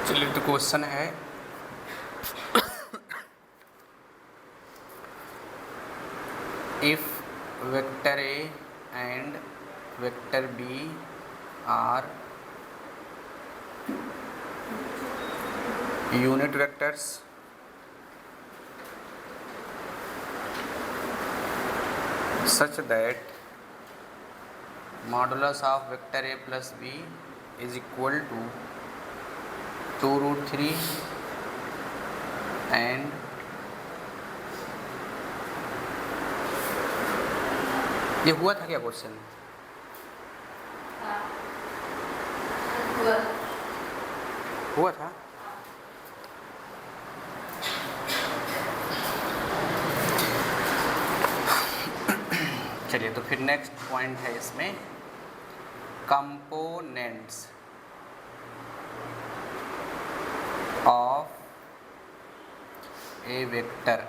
चलिए तो क्वेश्चन है if vector A and vector B are unit vectors such that modulus of vector a plus b is equal to 2 root 3 and ये हुआ था क्या question? हुआ था। चलिए तो फिर नेक्स्ट पॉइंट है इसमें components of A vector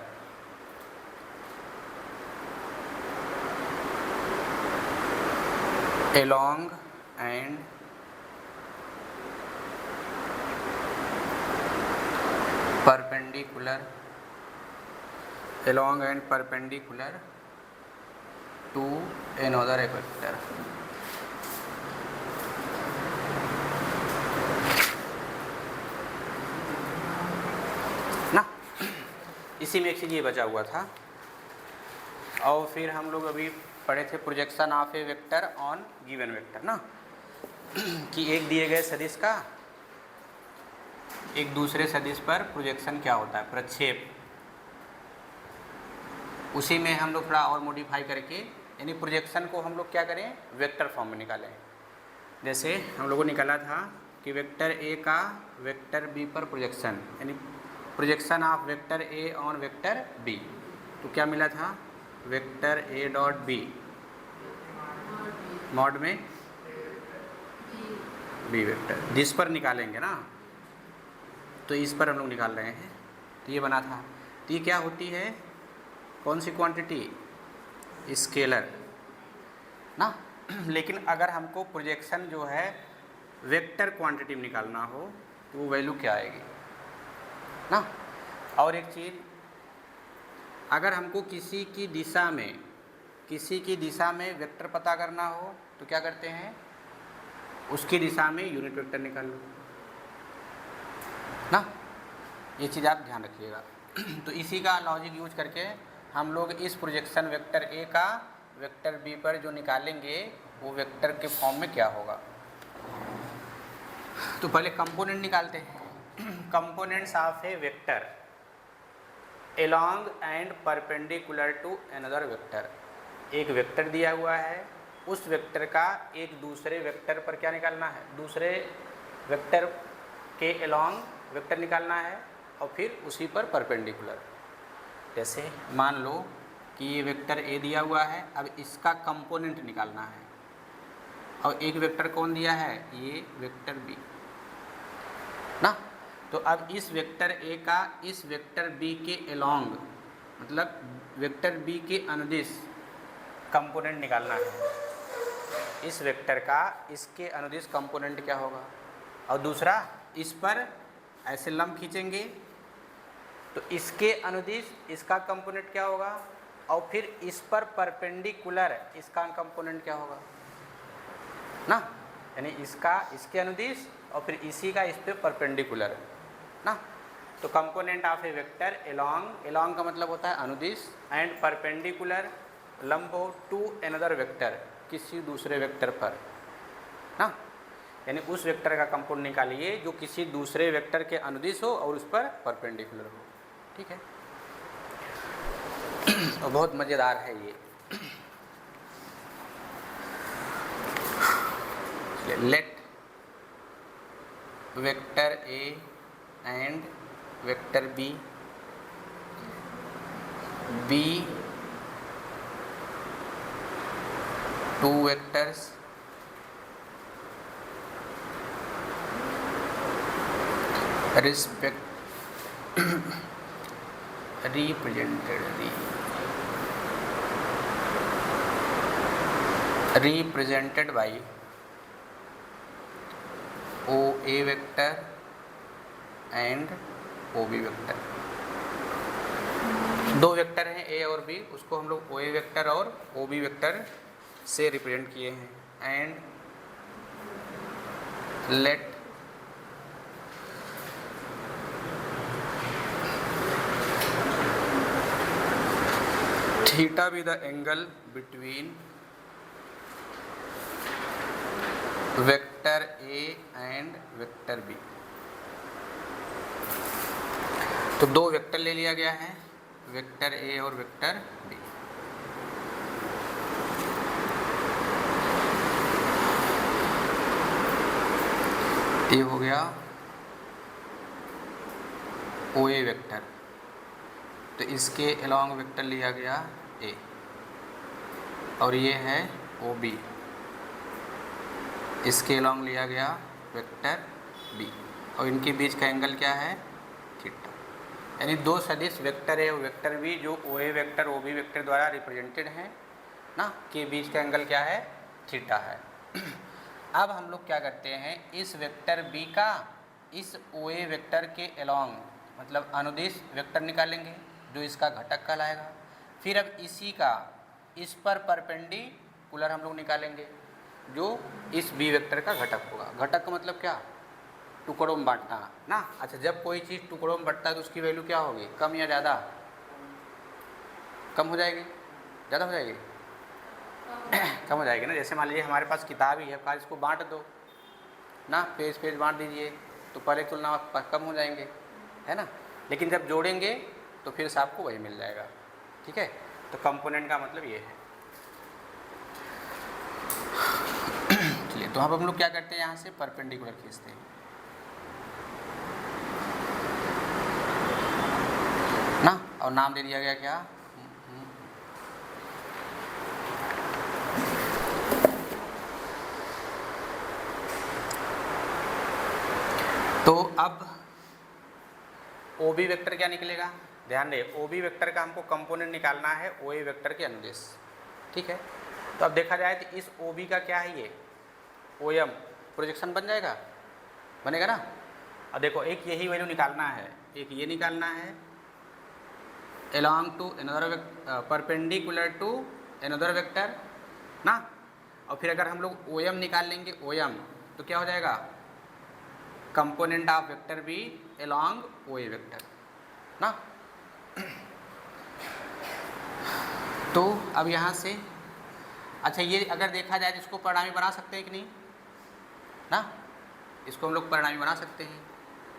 along and perpendicular to another vector. ना इसी में एक चीज़ ये बचा हुआ था। और फिर हम लोग अभी पढ़े थे projection of A vector on given vector ना, कि एक दिए गए सदिश का एक दूसरे सदिश पर प्रोजेक्शन क्या होता है, प्रक्षेप। उसी में हम लोग थोड़ा और मॉडिफाई करके, यानी प्रोजेक्शन को हम लोग क्या करें, वेक्टर फॉर्म में निकालें। जैसे हम लोगों ने निकाला था कि वेक्टर ए का वेक्टर बी पर प्रोजेक्शन, यानी projection of vector A on vector B, तो क्या मिला था, vector A dot B mod में बी वेक्टर, जिस पर निकालेंगे ना, तो इस पर हम लोग निकाल रहे हैं। तो ये बना था। तो ये क्या होती है, कौन सी क्वांटिटी, स्केलर ना। लेकिन अगर हमको प्रोजेक्शन जो है वेक्टर क्वांटिटी में निकालना हो तो वो वैल्यू क्या आएगी ना। और एक चीज़, अगर हमको किसी की दिशा में वेक्टर पता करना हो तो क्या करते हैं, उसकी दिशा में यूनिट वेक्टर निकाल लो ना। ये चीज़ आप ध्यान रखिएगा। तो इसी का लॉजिक यूज करके हम लोग इस प्रोजेक्शन वेक्टर ए का वेक्टर बी पर जो निकालेंगे वो वेक्टर के फॉर्म में क्या होगा। तो पहले कंपोनेंट निकालते हैं। Components of A vector along and perpendicular to another vector. एक वेक्टर दिया हुआ है, उस वेक्टर का एक दूसरे वेक्टर पर क्या निकालना है, दूसरे वेक्टर के along वेक्टर निकालना है और फिर उसी पर परपेंडिकुलर। जैसे मान लो कि ये वेक्टर ए दिया हुआ है, अब इसका कंपोनेंट निकालना है, और एक वेक्टर कौन दिया है, ये वेक्टर बी ना। तो अब इस वेक्टर ए का इस वेक्टर बी के अलोंग, मतलब वेक्टर बी के अनुदिश कंपोनेंट निकालना है। इस वेक्टर का इसके अनुदिश कंपोनेंट क्या होगा, और दूसरा इस पर ऐसे लंब खींचेंगे तो इसके अनुदिश इसका कंपोनेंट क्या होगा, और फिर इस पर परपेंडिकुलर इसका कंपोनेंट क्या होगा ना। यानी इसका इसके अनुदिश और फिर इसी का इस पे परपेंडिकुलर ना। तो component of A vector along का मतलब होता है अनुदिश, एंड परपेंडिकुलर लंब हो टू अनदर वेक्टर, किसी दूसरे वेक्टर पर ना। यानी उस वेक्टर का कंपोनेंट निकालिए जो किसी दूसरे वेक्टर के अनुदिश हो और उस पर परपेंडिकुलर हो। ठीक है, और बहुत मज़ेदार है ये। Let vector A and vector B be two vectors represented by OA vector and O B vector. दो वेक्टर हैं ए और बी, उसको हम लोग ओ ए वेक्टर और ओ बी वेक्टर से रिप्रेजेंट किए हैं। And let theta be the angle between vector A and vector B. तो दो वेक्टर ले लिया गया है, वेक्टर ए और वेक्टर बी। ये हो गया ओ ए वेक्टर, तो इसके अलोंग वेक्टर लिया गया ए, और ये है ओ बी, इसके अलोंग लिया गया वेक्टर बी, और इनके बीच का एंगल क्या है, थीटा। यानी दो सदिश वेक्टर ए और वेक्टर बी जो ओ A vector O B vector द्वारा रिप्रेजेंटेड हैं ना, के बीच का एंगल क्या है, थीटा है। अब हम लोग क्या करते हैं, इस वेक्टर बी का इस ओ ए वेक्टर के अलोंग मतलब अनुदिश वेक्टर निकालेंगे जो इसका घटक कहलाएगा। फिर अब इसी का इस पर परपेंडिकुलर हम लोग निकालेंगे जो इस बी वेक्टर का घटक होगा। घटक का मतलब क्या, टुकड़ों में बांटना ना। अच्छा, जब कोई चीज़ टुकड़ों में बढ़ता है तो उसकी वैल्यू क्या होगी, कम या ज़्यादा, कम हो जाएगी, ज़्यादा हो जाएगी कम हो जाएगी ना। जैसे मान लीजिए हमारे पास किताब ही है, काश इसको बांट दो ना, पेज पेज बांट दीजिए तो पहले की तुलना कम हो जाएंगे, है ना। लेकिन जब जोड़ेंगे तो फिर से आपको वही मिल जाएगा, ठीक है। तो कंपोनेंट का मतलब ये है। चलिए, तो अब हम लोग क्या करते हैं, यहाँ से परपेंडिकुलर खींचते हैं ना, और नाम दे दिया गया क्या, तो अब ओ बी वेक्टर क्या निकलेगा, ध्यान दे, ओ बी वेक्टर का हमको कंपोनेंट निकालना है ओ ए वेक्टर के अनुदिश, ठीक है। तो अब देखा जाए तो इस ओ बी का क्या है, ये ओ एम प्रोजेक्शन बन जाएगा, बनेगा ना। अब देखो, एक यही वैल्यू निकालना है, एक ये निकालना है along to another perpendicular to another vector ना। और फिर अगर हम लोग ओ एम निकाल लेंगे, ओ एम तो क्या हो जाएगा, component of vector B along O A vector ना। तो अब यहाँ से अच्छा, ये अगर देखा जाए तो इसको परिणामी बना सकते हैं कि नहीं ना, इसको हम लोग परिणामी बना सकते हैं।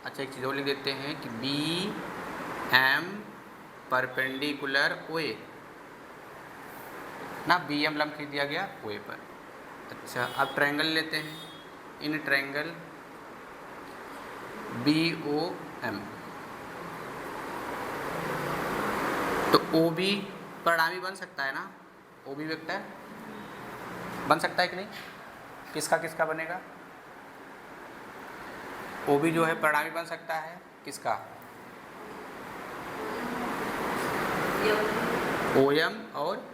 अच्छा, एक चीज़ और लिख देते हैं कि बी एम परपेंडिकुलर ओ ए ना, बी एम लंब खींच दिया गया ओ ए पर। अच्छा, अब ट्रायंगल लेते हैं, in triangle B O M, तो ओ बी परिणामी बन सकता है ना, ओ बी वेक्टर बन सकता है कि नहीं, किसका किसका बनेगा, ओ बी जो है परिणामी बन सकता है किसका, ओ एम, और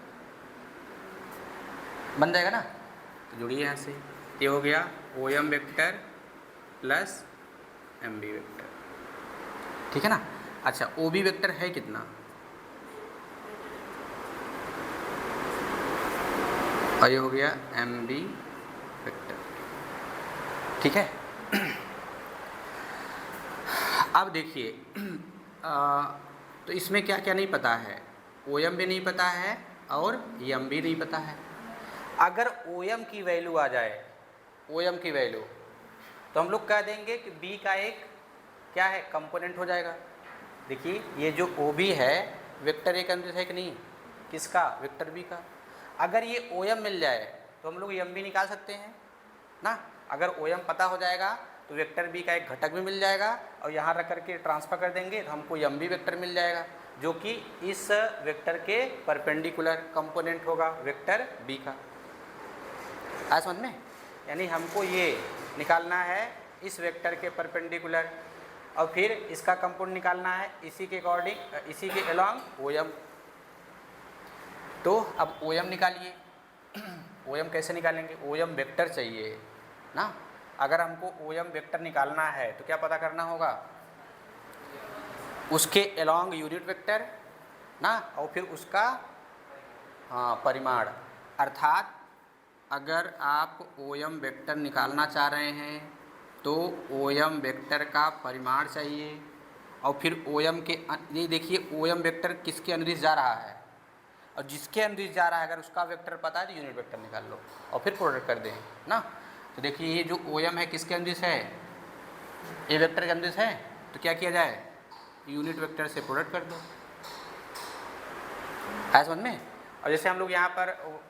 बन जाएगा ना। तो जुड़िए यहाँ से, ये हो गया O M vector plus M B vector, ठीक है ना। अच्छा, ओ बी वेक्टर है कितना, और ये हो गया एम बी वेक्टर, ठीक है। अब देखिए, तो इसमें क्या क्या नहीं पता है, ओ एम भी नहीं पता है और एम भी नहीं पता है। अगर ओ एम की वैल्यू आ जाए, ओ एम की वैल्यू, तो हम लोग कह देंगे कि बी का एक क्या है, कंपोनेंट हो जाएगा। देखिए, ये जो ओ बी है वेक्टर ए का अनुदिश है कि नहीं, किसका, वेक्टर बी का। अगर ये ओ एम मिल जाए तो हम लोग एम भी निकाल सकते हैं ना। अगर ओ एम पता हो जाएगा तो वेक्टर बी का एक घटक भी मिल जाएगा, और यहाँ रख करके ट्रांसफर कर देंगे तो हमको एम बी वेक्टर मिल जाएगा, जो कि इस वेक्टर के परपेंडिकुलर कंपोनेंट होगा वेक्टर बी का। आया समझ में, यानी हमको ये निकालना है इस वेक्टर के परपेंडिकुलर, और फिर इसका कंपोनेंट निकालना है इसी के अकॉर्डिंग, इसी के अलोंग ओ एम। तो अब ओ एम निकालिए, ओ एम कैसे निकालेंगे, ओ एम वेक्टर चाहिए ना। अगर हमको ओ एम वेक्टर निकालना है तो क्या पता करना होगा, उसके एलोंग यूनिट वेक्टर ना, और फिर उसका परिमाण। अर्थात अगर आप ओएम वेक्टर निकालना चाह रहे हैं तो ओएम वेक्टर का परिमाण चाहिए, और फिर ओएम के ये देखिए ओएम वेक्टर किसके अनुदिश जा रहा है, और जिसके अनुदिश जा रहा है अगर उसका वेक्टर पता है तो यूनिट वेक्टर निकाल लो और फिर प्रोडक्ट कर दें ना। तो देखिए ये जो ओएम है किसके अनुदिश है, ए वेक्टर के अनुदिश है, तो क्या किया जाए, यूनिट वेक्टर से प्रोडक्ट कर दो। है समझ में। और जैसे हम लोग यहाँ पर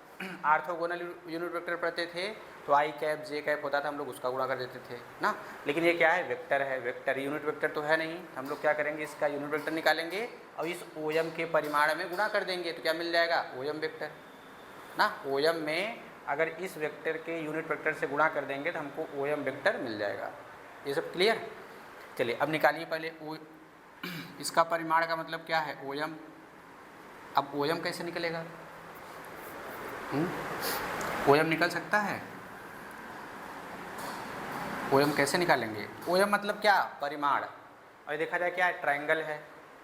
आर्थोगोनल यूनिट वेक्टर पढ़ते थे तो आई कैप जे कैप होता था, हम लोग उसका गुणा कर देते थे ना। लेकिन ये क्या है, वेक्टर है, वेक्टर यूनिट वेक्टर तो है नहीं। हम लोग क्या करेंगे, इसका यूनिट वेक्टर निकालेंगे और इस ओएम के परिमाण में गुणा कर देंगे, तो क्या मिल जाएगा, ओएम वेक्टर ना। ओएम में अगर इस वेक्टर के यूनिट वेक्टर से गुणा कर देंगे तो हमको ओएम वेक्टर मिल जाएगा। ये सब क्लियर। चलिए अब निकालिए पहले इसका परिमाण का मतलब क्या है, ओएम। अब ओएम कैसे निकलेगा, ओएम निकल सकता है, ओएम कैसे निकालेंगे, ओएम मतलब क्या, परिमाण। और देखा जाए क्या है, ट्रायंगल है,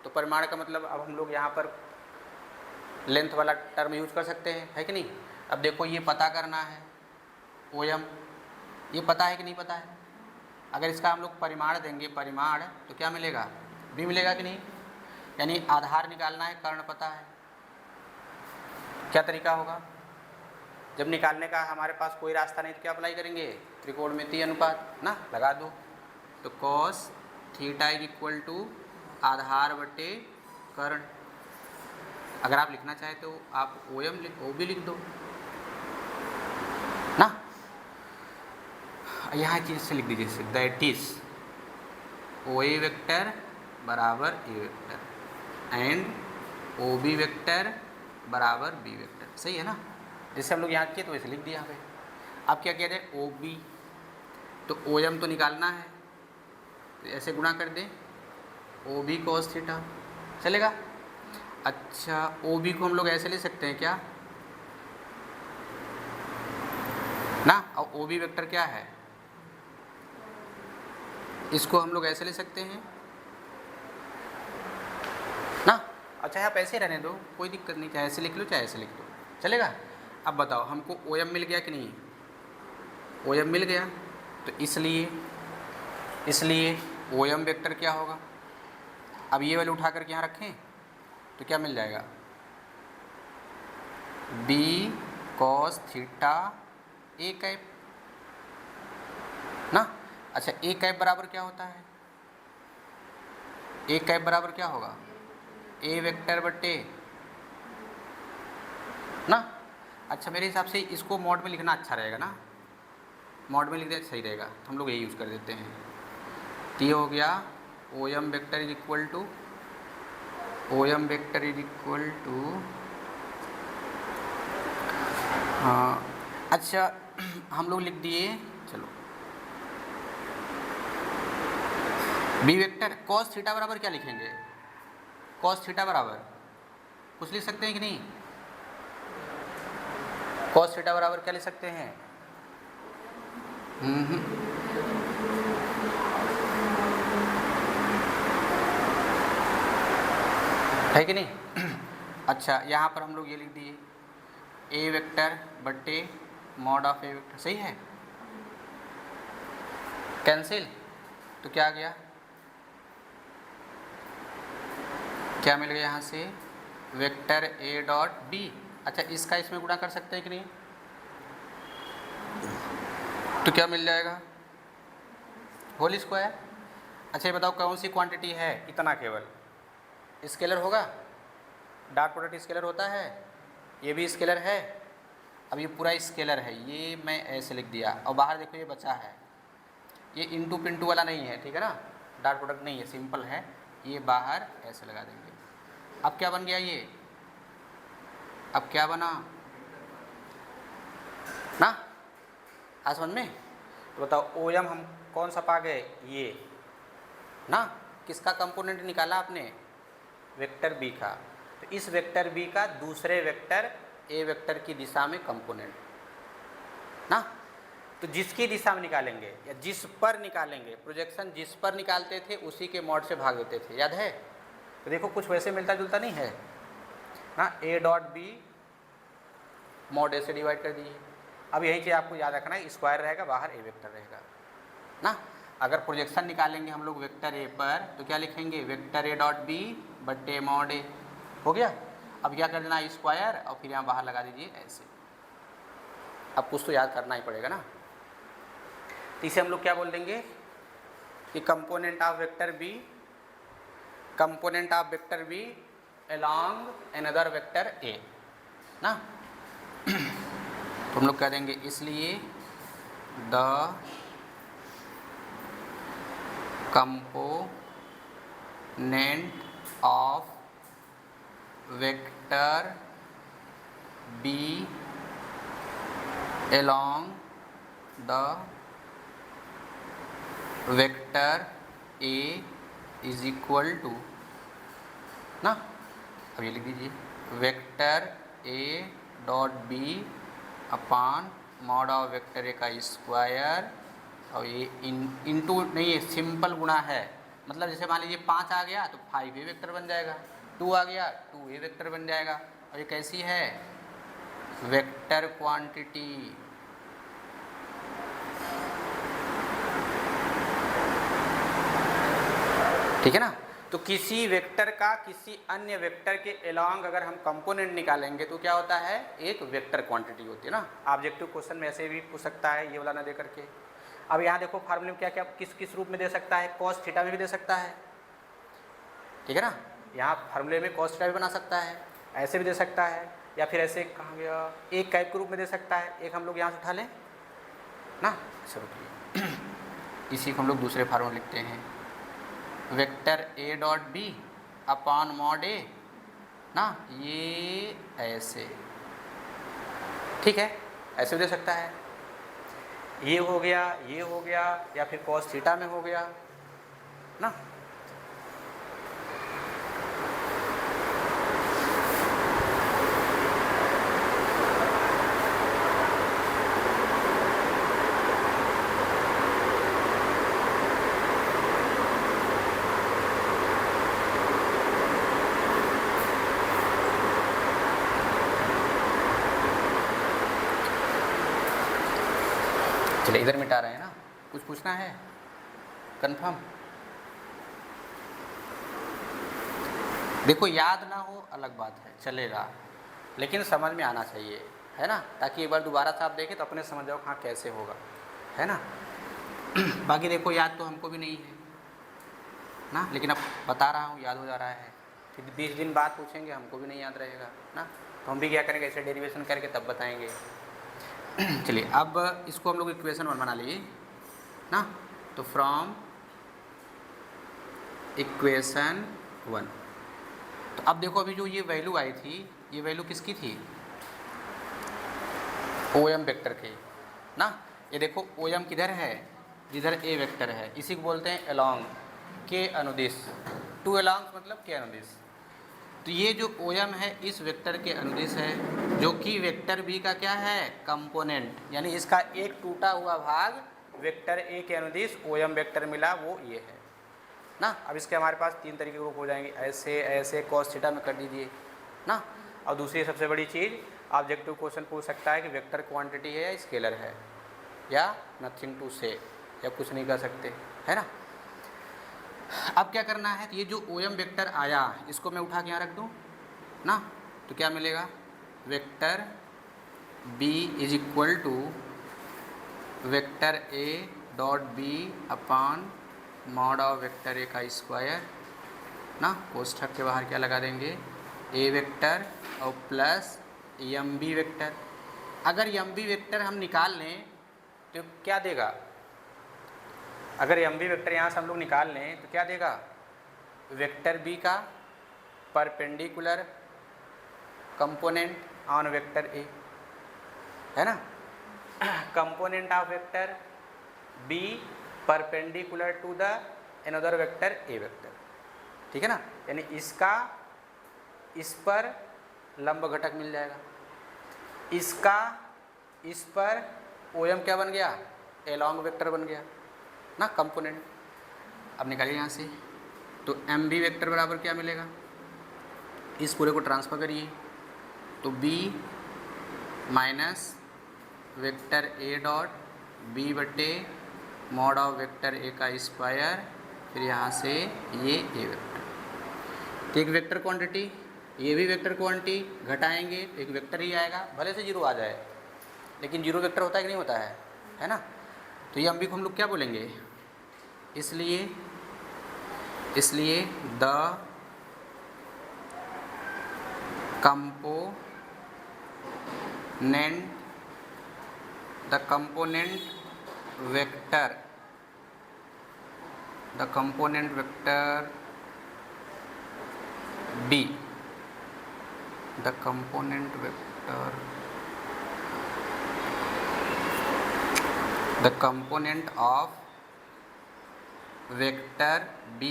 तो परिमाण का मतलब अब हम लोग यहाँ पर लेंथ वाला टर्म यूज कर सकते हैं, है कि नहीं। अब देखो ये पता करना है ओएम, ये पता है कि नहीं पता है। अगर इसका हम लोग परिमाण देंगे, परिमाण, तो क्या मिलेगा, बी मिलेगा कि नहीं। यानी आधार निकालना है, कर्ण पता है, क्या तरीका होगा। जब निकालने का हमारे पास कोई रास्ता नहीं तो क्या अप्लाई करेंगे, त्रिकोणमितीय अनुपात ना, लगा दो। तो cos theta is equal to आधार बटे कर्ण। अगर आप लिखना चाहे तो आप ओएम ओ भी लिख दो ना। यहाँ चीज से लिख दीजिए, that is O A vector बराबर A vector and O B vector बराबर बी वेक्टर। सही है ना। जैसे हम लोग यहाँ किए तो वैसे लिख दिया यहाँ पे। अब क्या किया जाए, ओ बी, तो ओ एम तो निकालना है, तो ऐसे गुणा कर दें, ओ बी कॉस थीटा, चलेगा। अच्छा ओ बी को हम लोग ऐसे ले सकते हैं क्या ना, और ओ बी वेक्टर क्या है, इसको हम लोग ऐसे ले सकते हैं ना। अच्छा आप ऐसे रहने दो, कोई दिक्कत नहीं, चाहे ऐसे लिख लो चाहे ऐसे लिख लो, चलेगा। अब बताओ हमको ओ एम मिल गया कि नहीं, ओ एम मिल गया, तो इसलिए ओ एम वेक्टर क्या होगा। अब ये वाले उठा करके यहाँ रखें तो क्या मिल जाएगा, B cos theta A cap ना। अच्छा ए कैप बराबर क्या होता है, ए कैप बराबर क्या होगा, ए वेक्टर बटे ना। अच्छा मेरे हिसाब से इसको मॉड में लिखना अच्छा रहेगा ना, मॉड में लिख दे सही रहेगा, तो हम लोग यही यूज़ कर देते हैं। तो ये हो गया O M vector is equal to, O M vector is equal to, हाँ अच्छा हम लोग लिख दिए, चलो बी वेक्टर कॉस थीटा बराबर क्या लिखेंगे, कॉस थीटा बराबर कुछ लिख सकते हैं कि नहीं, कॉस थीटा बराबर क्या लिख सकते हैं, है कि नहीं। अच्छा यहाँ पर हम लोग ये लिख दिए, ए वेक्टर बट्टे मॉड ऑफ ए वेक्टर, सही है, कैंसिल, तो क्या आ गया, क्या मिल गया यहाँ से, वेक्टर ए डॉट बी। अच्छा इसका इसमें गुणा कर सकते हैं कि नहीं, तो क्या मिल जाएगा, होल स्क्वायर। अच्छा ये बताओ कौन सी क्वांटिटी है, इतना केवल स्केलर होगा, डॉट प्रोडक्ट स्केलर होता है, ये भी स्केलर है। अब ये पूरा स्केलर है, ये मैं ऐसे लिख दिया, और बाहर देखो ये बचा है, ये इंटू पिंटू वाला नहीं है, ठीक है ना, डॉट प्रोडक्ट नहीं है, सिंपल है, ये बाहर ऐसे लगा देंगे। अब क्या बन गया ये, अब क्या बना ना, आज समझ में। तो बताओ ओ एम हम कौन सा पा गए, ये ना, किसका कंपोनेंट निकाला आपने, वेक्टर बी का। तो इस वेक्टर बी का दूसरे वेक्टर ए वेक्टर की दिशा में कंपोनेंट ना, तो जिसकी दिशा में निकालेंगे या जिस पर निकालेंगे, प्रोजेक्शन जिस पर निकालते थे उसी के मॉड से भाग देते थे, याद है तो देखो कुछ वैसे मिलता जुलता नहीं है ना, ए डॉट बी मॉड ए से डिवाइड कर दीजिए। अब यही चीज़ आपको याद रखना है, स्क्वायर रहेगा बाहर ए वेक्टर रहेगा ना। अगर प्रोजेक्शन निकालेंगे हम लोग वेक्टर ए पर तो क्या लिखेंगे, वेक्टर ए डॉट बी बट्टे मॉड ए, हो गया। अब क्या कर देना, स्क्वायर और फिर यहाँ बाहर लगा दीजिए ऐसे। अब कुछ तो याद करना ही पड़ेगा ना। तो इसे हम लोग क्या बोल देंगे कि component of vector B, component of vector B along another vector A ना। तो हम लोग कह देंगे इसलिए the component of vector B along the vector A is equal to ना, अब ये लिख दीजिए vector A dot B upon mod of vector A का स्क्वायर, और ये इनटू नहीं है, सिंपल गुणा है। मतलब जैसे मान लीजिए 5 आ गया तो 5 ए वेक्टर बन जाएगा, 2 आ गया 2 ए वेक्टर बन जाएगा। और ये कैसी है, वेक्टर क्वांटिटी। ठीक है ना। तो किसी वेक्टर का किसी अन्य वेक्टर के अलोंग अगर हम कंपोनेंट निकालेंगे तो क्या होता है, एक वेक्टर क्वांटिटी होती है ना। ऑब्जेक्टिव क्वेश्चन में ऐसे भी पूछ सकता है, ये वाला ना दे करके। अब यहाँ देखो फार्मूले में क्या क्या किस किस रूप में दे सकता है, कॉस थीटा में भी दे सकता है, ठीक है ना। यहाँ फार्मूले में कॉस थीटा भी बना सकता है, ऐसे भी दे सकता है, या फिर ऐसे कहाँ गया, एक कैप के रूप में दे सकता है। एक हम लोग यहाँ से उठा लें ना, ऐसे रुकिए, इसी को हम लोग दूसरे फार्मूले लिखते हैं, vector A dot B upon mod A ना, ये ऐसे, ठीक है, ऐसे भी दे सकता है। ये हो गया, ये हो गया, या फिर कॉस थीटा में हो गया ना। चलिए इधर मिटा रहे हैं ना, कुछ पूछना है कंफर्म। देखो याद ना हो अलग बात है, चलेगा, लेकिन समझ में आना चाहिए, है ना, ताकि एक बार दोबारा से आप देखें तो अपने समझ जाओ हाँ कैसे होगा, है ना। बाकी देखो याद तो हमको भी नहीं है ना, लेकिन अब बता रहा हूँ, याद हो जा रहा है। फिर 20 दिन बाद पूछेंगे हमको भी नहीं याद रहेगा ना, तो हम भी क्या करेंगे, ऐसे डेरिवेशन करके तब बताएंगे। चलिए अब इसको हम लोग इक्वेशन 1 बना लिए ना। तो फ्रॉम इक्वेशन 1, तो अब देखो अभी जो ये वैल्यू आई थी, ये वैल्यू किसकी थी, ओ एम वेक्टर के ना। ये देखो ओ एम किधर है, जिधर ए वेक्टर है, इसी को बोलते हैं अलोंग, के अनुदिश, टू अलोंग मतलब के अनुदिश। तो ये जो ओ एम है इस वेक्टर के अनुदिश है, जो कि वेक्टर बी का क्या है, कंपोनेंट, यानी इसका एक टूटा हुआ भाग वेक्टर ए के अनुदिश ओ एम वेक्टर मिला, वो ये है ना। अब इसके हमारे पास 3 तरीके के रूप हो जाएंगे, ऐसे ऐसे कॉस थीटा में कर दीजिए ना। और दूसरी सबसे बड़ी चीज़, ऑब्जेक्टिव क्वेश्चन पूछ सकता है कि वेक्टर क्वांटिटी है या स्केलर है, या नथिंग टू से, या कुछ नहीं कर सकते, है ना। अब क्या करना है, ये जो ओ एम वेक्टर आया इसको मैं उठा के यहाँ रख दूँ ना, तो क्या मिलेगा, vector B is equal to vector A dot B upon mod of vector A का स्क्वायर ना, कोष्ठक के बाहर क्या लगा देंगे, ए वेक्टर और प्लस एम बी वेक्टर। अगर एम बी वेक्टर हम निकाल लें तो क्या देगा, अगर एम बी वेक्टर यहाँ से हम लोग निकाल लें तो क्या देगा, वेक्टर बी का perpendicular component on vector A, है ना, component of vector B perpendicular to the another vector A vector, ठीक है ना। यानी इसका इस पर लंब घटक मिल जाएगा, इसका इस पर ओ एम क्या बन गया, एलोंग वेक्टर बन गया ना, कंपोनेंट। अब निकालिए यहाँ से, तो एम बी वेक्टर बराबर क्या मिलेगा, इस पूरे को ट्रांसफर करिए तो B minus vector A dot B बटे मॉड ऑफ वेक्टर ए का स्क्वायर, फिर यहाँ से ये ए वेक्टर। तो एक वेक्टर क्वांटिटी, ये भी वेक्टर क्वांटिटी, घटाएंगे तो एक वेक्टर ही आएगा, भले से जीरो आ जाए, लेकिन जीरो वेक्टर होता है कि नहीं होता है ना। तो ये हम लोग क्या बोलेंगे, इसलिए the component vector B, the component of vector B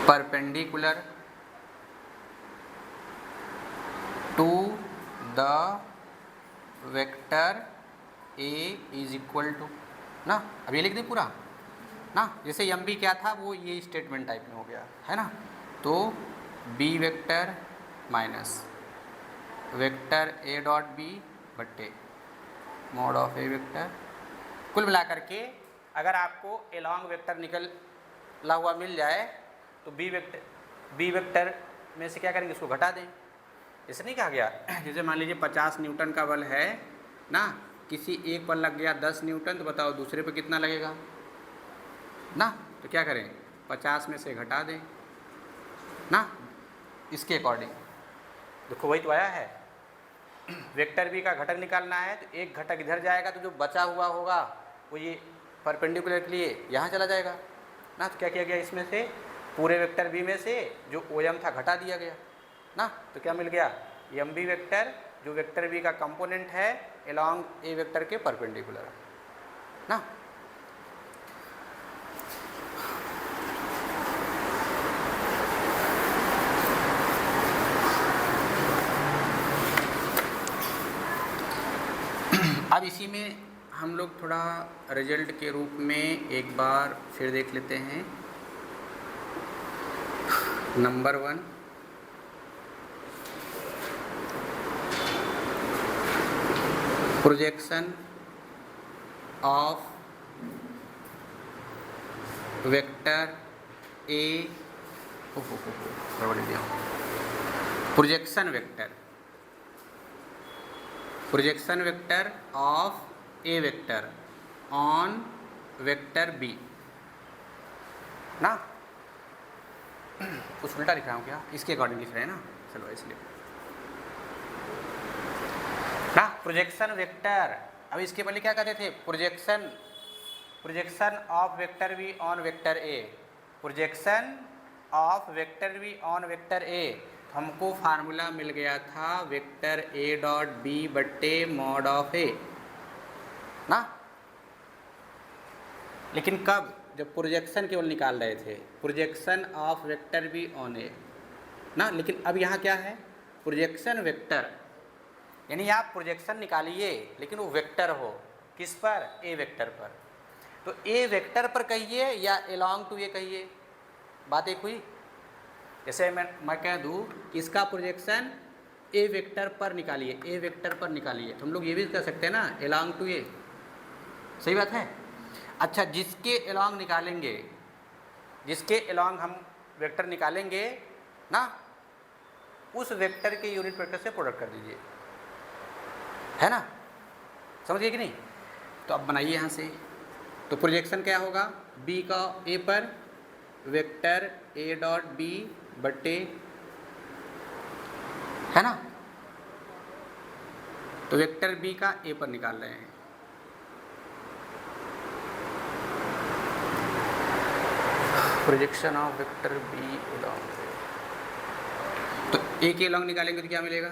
perpendicular to the vector A is equal to ना, अब ये लिख दें पूरा ना, जैसे एम बी क्या था वो ये स्टेटमेंट टाइप में हो गया है ना। तो B vector minus vector A dot B बट्टे मॉड ऑफ ए वेक्टर। कुल मिलाकर के अगर आपको एलॉन्ग वेक्टर निकला हुआ मिल जाए तो बी वेक्टर में से क्या करेंगे, इसको घटा दें। ऐसे नहीं कहा गया, जैसे मान लीजिए 50 न्यूटन का बल है ना, किसी एक पर लग गया 10 न्यूटन, तो बताओ दूसरे पे कितना लगेगा ना। तो क्या करें, 50 में से घटा दें ना, इसके अकॉर्डिंग। देखो वही तो आया है, वेक्टर बी का घटक निकालना है तो एक घटक इधर जाएगा, तो जो बचा हुआ होगा वो ये परपेंडिकुलर के लिए यहाँ चला जाएगा ना। तो क्या किया गया, इसमें से पूरे वेक्टर बी में से जो ओ एम था घटा दिया गया ना। तो क्या मिल गया, एम बी वेक्टर जो वेक्टर बी का कंपोनेंट है एलॉन्ग ए वेक्टर के परपेंडिकुलर ना। अब इसी में हम लोग थोड़ा रिजल्ट के रूप में एक बार फिर देख लेते हैं। Number 1, projection of vector A, projection vector of A vector on vector B ना। कुछ उल्टा लिख रहा हूँ क्या, इसके अकॉर्डिंग लिख रहे हैं ना, चलो इसलिए ना। प्रोजेक्शन वेक्टर, अब इसके पहले क्या कहते थे, projection of vector B on vector A, projection of vector B on vector A. हमको फार्मूला मिल गया था वेक्टर ए डॉट बी बट्टे मॉड ऑफ ए ना। लेकिन कब, जब प्रोजेक्शन केवल निकाल रहे थे, projection of vector B on A ना। लेकिन अब यहाँ क्या है, प्रोजेक्शन वेक्टर, यानी आप प्रोजेक्शन निकालिए लेकिन वो वेक्टर हो, किस पर, ए वेक्टर पर। तो ए वेक्टर पर कहिए या एलॉन्ग टू ए कहिए, बात एक हुई। जैसे मैं कह दूँ कि इसका प्रोजेक्शन ए वेक्टर पर निकालिए, ए वेक्टर पर निकालिए, तो हम लोग ये भी कर सकते हैं ना, एलॉन्ग टू ए, सही बात है। अच्छा, जिसके एलॉन्ग निकालेंगे, जिसके एलॉन्ग हम वेक्टर निकालेंगे ना, उस वेक्टर के यूनिट वेक्टर से प्रोडक्ट कर दीजिए, है ना, समझिए कि नहीं। तो अब बनाइए यहाँ से, तो प्रोजेक्शन क्या होगा, बी का ए पर वेक्टर ए डॉट बी बट्टे, है ना। तो वेक्टर बी का ए पर निकाल रहे हैं, projection of vector B along, तो ए के एलॉन्ग निकालेंगे तो क्या मिलेगा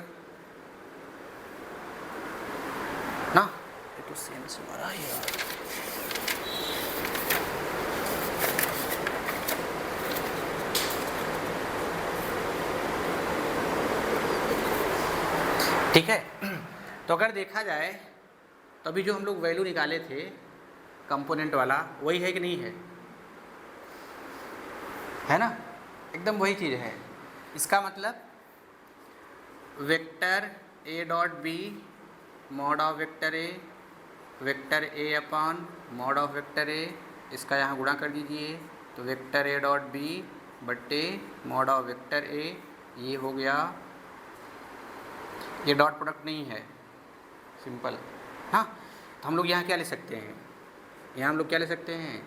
ना। ये तो सेंस मारा है यार। ठीक है, तो अगर देखा जाए तो अभी जो हम लोग वैल्यू निकाले थे कंपोनेंट वाला वही है कि नहीं है ना, एकदम वही चीज़ है। इसका मतलब vector A dot B mod of vector A upon mod of vector A, इसका यहाँ गुणा कर दीजिए तो वेक्टर ए डॉट बी बट्टे मॉड ऑफ वेक्टर ए, ये हो गया। ये डॉट प्रोडक्ट नहीं है, सिंपल। हाँ, तो हम लोग यहाँ क्या ले सकते हैं, यहाँ हम लोग क्या ले सकते हैं,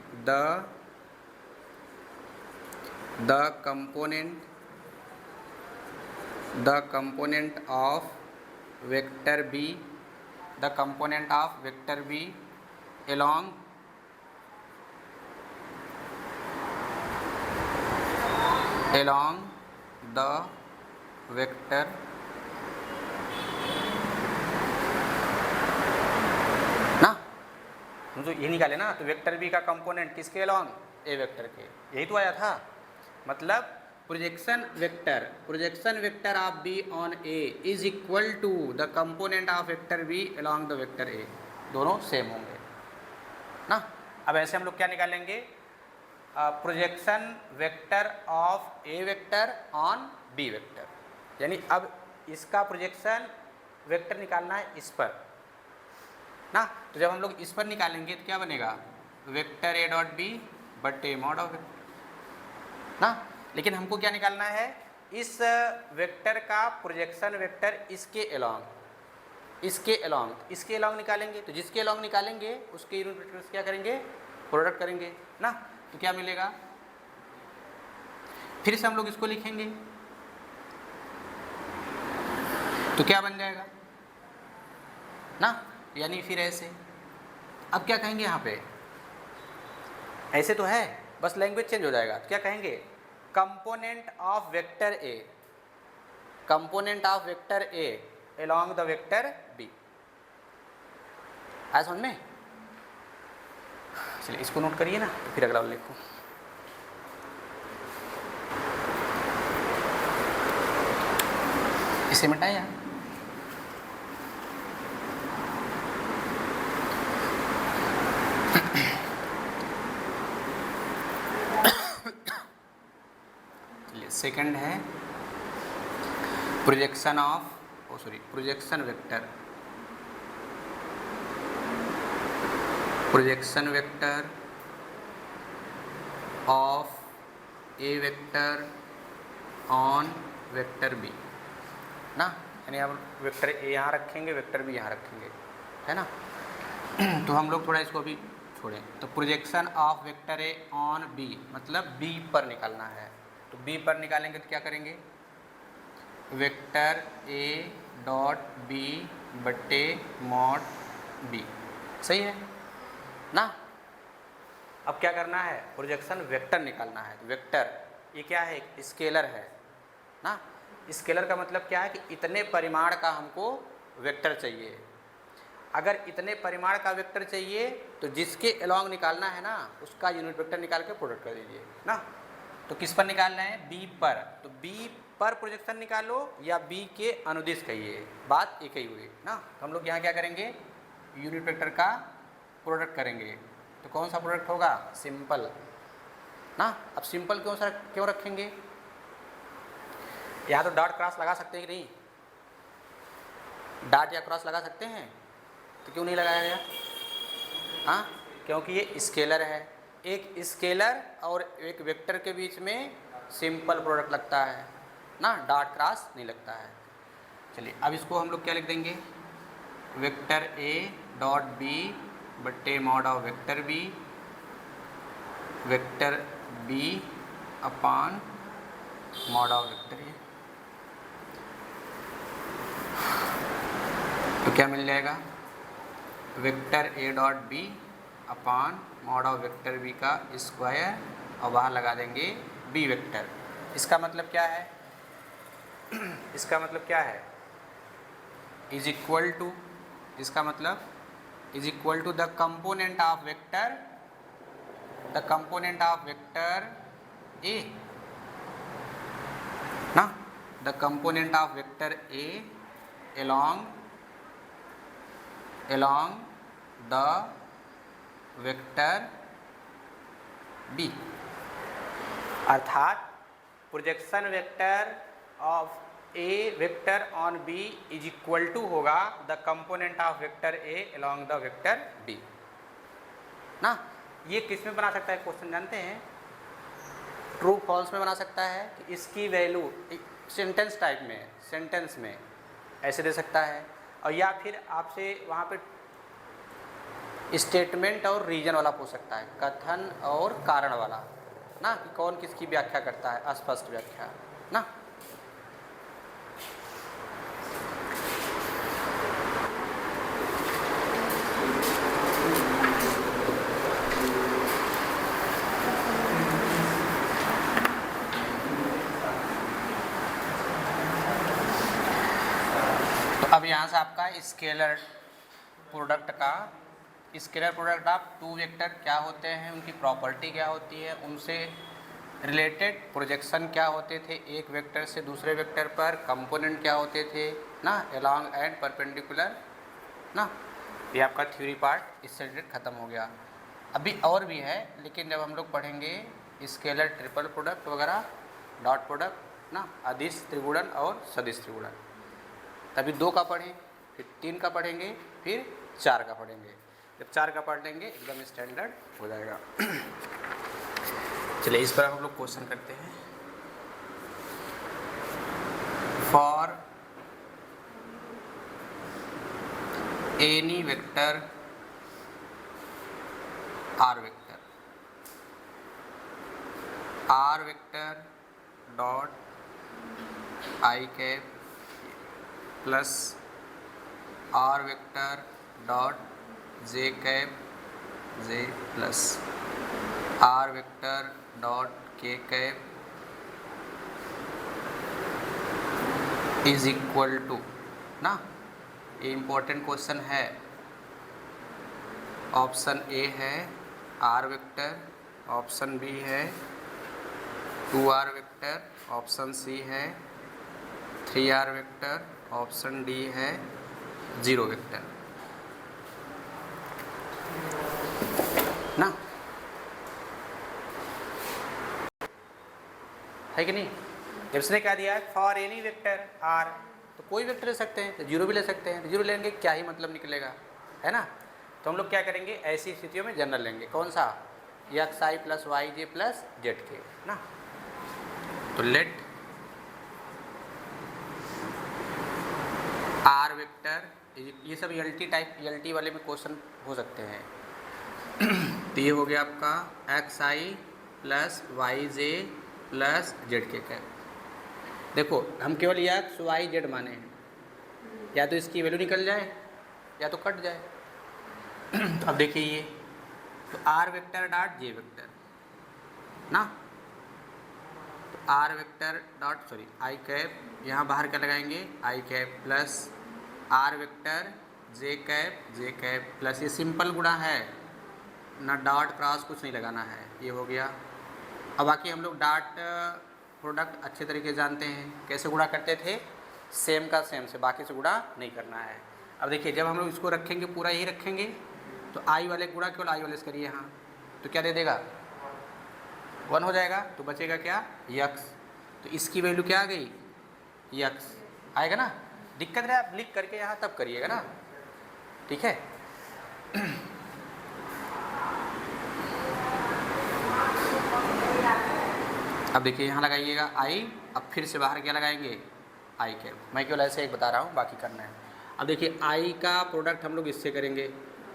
the component of vector B, the component of vector B along the vector ना, हम तो ये निकाले ना, तो वेक्टर बी का कंपोनेंट किसके अलॉन्ग, ए वेक्टर के, यही तो आया था। मतलब projection vector of B on A is equal to the component of vector B along the vector A, दोनों सेम होंगे ना। अब ऐसे हम लोग क्या निकालेंगे, projection vector of A vector on B vector, यानी अब इसका प्रोजेक्शन वेक्टर निकालना है इस पर ना। तो जब हम लोग इस पर निकालेंगे तो क्या बनेगा, वेक्टर ए डॉट बी बट्टे मॉड ऑफ वेक्टर ना। लेकिन हमको क्या निकालना है, इस वेक्टर का प्रोजेक्शन वेक्टर इसके अलॉन्ग निकालेंगे। तो जिसके अलॉन्ग निकालेंगे उसके यूनिट वेक्टर से क्या करेंगे, प्रोडक्ट करेंगे ना। तो क्या मिलेगा, फिर से हम लोग इसको लिखेंगे तो क्या बन जाएगा ना, यानी फिर ऐसे। अब क्या कहेंगे यहाँ पे, ऐसे तो है, बस लैंग्वेज चेंज हो जाएगा। तो क्या कहेंगे, component of vector A along the vector B. आया समझ में, चलिए इसको नोट करिए ना, तो फिर अगला लिखो। इसे मिटाया, चलिए सेकंड है projection vector of A vector on vector B ना, यानी हम वेक्टर ए यहाँ रखेंगे, वेक्टर बी यहाँ रखेंगे, है ना। तो हम लोग थोड़ा इसको भी छोड़ें, तो projection of vector A on B मतलब बी पर निकालना है। तो बी पर निकालेंगे तो क्या करेंगे, वेक्टर ए डॉट बी बट्टे मॉड बी, सही है ना। अब क्या करना है, प्रोजेक्शन वेक्टर निकालना है। तो वेक्टर ये क्या है, स्केलर है ना। स्केलर का मतलब क्या है कि इतने परिमाण का हमको वेक्टर चाहिए। अगर इतने परिमाण का वेक्टर चाहिए तो जिसके अलॉन्ग निकालना है ना, उसका यूनिट वेक्टर निकाल के प्रोडक्ट कर दीजिए ना। तो किस पर निकालना है, बी पर। तो बी पर प्रोजेक्शन निकालो या बी के अनुदिश कहिए, बात एक ही हुई ना। तो हम लोग यहाँ क्या करेंगे, यूनिट वेक्टर का प्रोडक्ट करेंगे। तो कौन सा प्रोडक्ट होगा, सिंपल ना। अब सिंपल क्यों रखेंगे, यहाँ तो डॉट क्रॉस लगा सकते हैं कि नहीं, डॉट या क्रॉस लगा सकते हैं, तो क्यों नहीं लगाया गया, हाँ, क्योंकि ये स्केलर है। एक स्केलर और एक वेक्टर के बीच में सिंपल प्रोडक्ट लगता है ना, डॉट क्रॉस नहीं लगता है। चलिए अब इसको हम लोग क्या लिख देंगे, वेक्टर ए डॉट बी बट्टे mod of vector B, vector B upon mod of vector A. तो क्या मिल जाएगा, vector A dot B upon mod of vector B का स्क्वायर और बाहर लगा देंगे बी वेक्टर। इसका मतलब क्या है, इसका मतलब क्या है, इज इक्वल टू, इसका मतलब is equal to the component of vector A ना, the component of vector A along the vector B, अर्थात projection vector of A vector on B is equal to होगा the component of vector A along the vector B ना। ये किस में बना सकता है क्वेश्चन जानते हैं? ट्रू फॉल्स में बना सकता है कि इसकी वैल्यू सेंटेंस टाइप में, सेंटेंस में ऐसे दे सकता है, और या फिर आपसे वहाँ पे स्टेटमेंट और रीजन वाला पूछ सकता है, कथन और कारण वाला ना, कि कौन किसकी व्याख्या करता है, अस्पष्ट व्याख्या ना। अब यहाँ से आपका स्केलर प्रोडक्ट का, scalar product of two vector क्या होते हैं, उनकी प्रॉपर्टी क्या होती है, उनसे रिलेटेड प्रोजेक्शन क्या होते थे एक वेक्टर से दूसरे वेक्टर पर, कंपोनेंट क्या होते थे ना, अलोंग एंड परपेंडिकुलर ना। ये आपका थ्योरी पार्ट इससे रिलेटेड ख़त्म हो गया। अभी और भी है, लेकिन जब हम लोग पढ़ेंगे स्केलर ट्रिपल प्रोडक्ट वगैरह, डॉट प्रोडक्ट ना, अदिश त्रिगुणन और सदिश त्रिगुणन, तभी 2 का पढ़ें, फिर 3 का पढ़ेंगे, फिर 4 का पढ़ेंगे। जब 4 का पढ़ लेंगे एकदम स्टैंडर्ड हो जाएगा। चलिए इस पर हम लोग क्वेश्चन करते हैं। For any vector are vector dot I cap plus are vector dot J cap j plus are vector dot के कैप इज इक्वल टू ना। ये इम्पोर्टेंट क्वेश्चन है। ऑप्शन ए है आर वेक्टर, ऑप्शन बी है 2r vector, option C है 3r vector, option D है 0 vector ना, है कि नहीं। जब इसने क्या दिया है फॉर एनी वेक्टर आर, तो कोई वेक्टर ले सकते हैं, तो 0 भी ले सकते हैं, तो 0 लेंगे क्या ही मतलब निकलेगा, है ना। तो हम लोग क्या करेंगे ऐसी स्थितियों में जनरल लेंगे, कौन सा, एक्स आई प्लस वाई जे प्लस जेड के ना। तो लेट आर वेक्टर, ये सब एलटी टाइप, एलटी वाले में क्वेश्चन हो सकते हैं। तो ये हो गया आपका एक्स आई प्लस वाई जे प्लस जेड के कैप। देखो हम केवल एक्स वाई जेड माने हैं, या तो इसकी वैल्यू निकल जाए या तो कट जाए। तो अब देखिए ये तो R vector dot J vector ना, तो R vector dot sorry I cap, यहाँ बाहर क्या लगाएंगे I cap plus are vector J cap plus, ये सिंपल गुणा है ना, डॉट क्रॉस कुछ नहीं लगाना है, ये हो गया। अब बाकी हम लोग डॉट प्रोडक्ट अच्छे तरीके जानते हैं, कैसे गुणा करते थे, सेम का सेम से, बाकी से गुणा नहीं करना है। अब देखिए जब हम लोग इसको रखेंगे पूरा यही रखेंगे, तो आई वाले गुणा केवल आई वाले से करिए यहाँ, तो क्या दे देगा 1 हो जाएगा, तो बचेगा क्या यक्स, तो इसकी वैल्यू क्या आ गई यक्स आएगा ना। दिक्कत है आप लिख करके यहाँ तब करिएगा ना, ठीक है। अब देखिए यहाँ लगाइएगा आई, अब फिर से बाहर क्या लगाएंगे आई कैप, मैं केवल ऐसे एक बता रहा हूँ, बाकी करना है। अब देखिए आई का प्रोडक्ट हम लोग इससे करेंगे,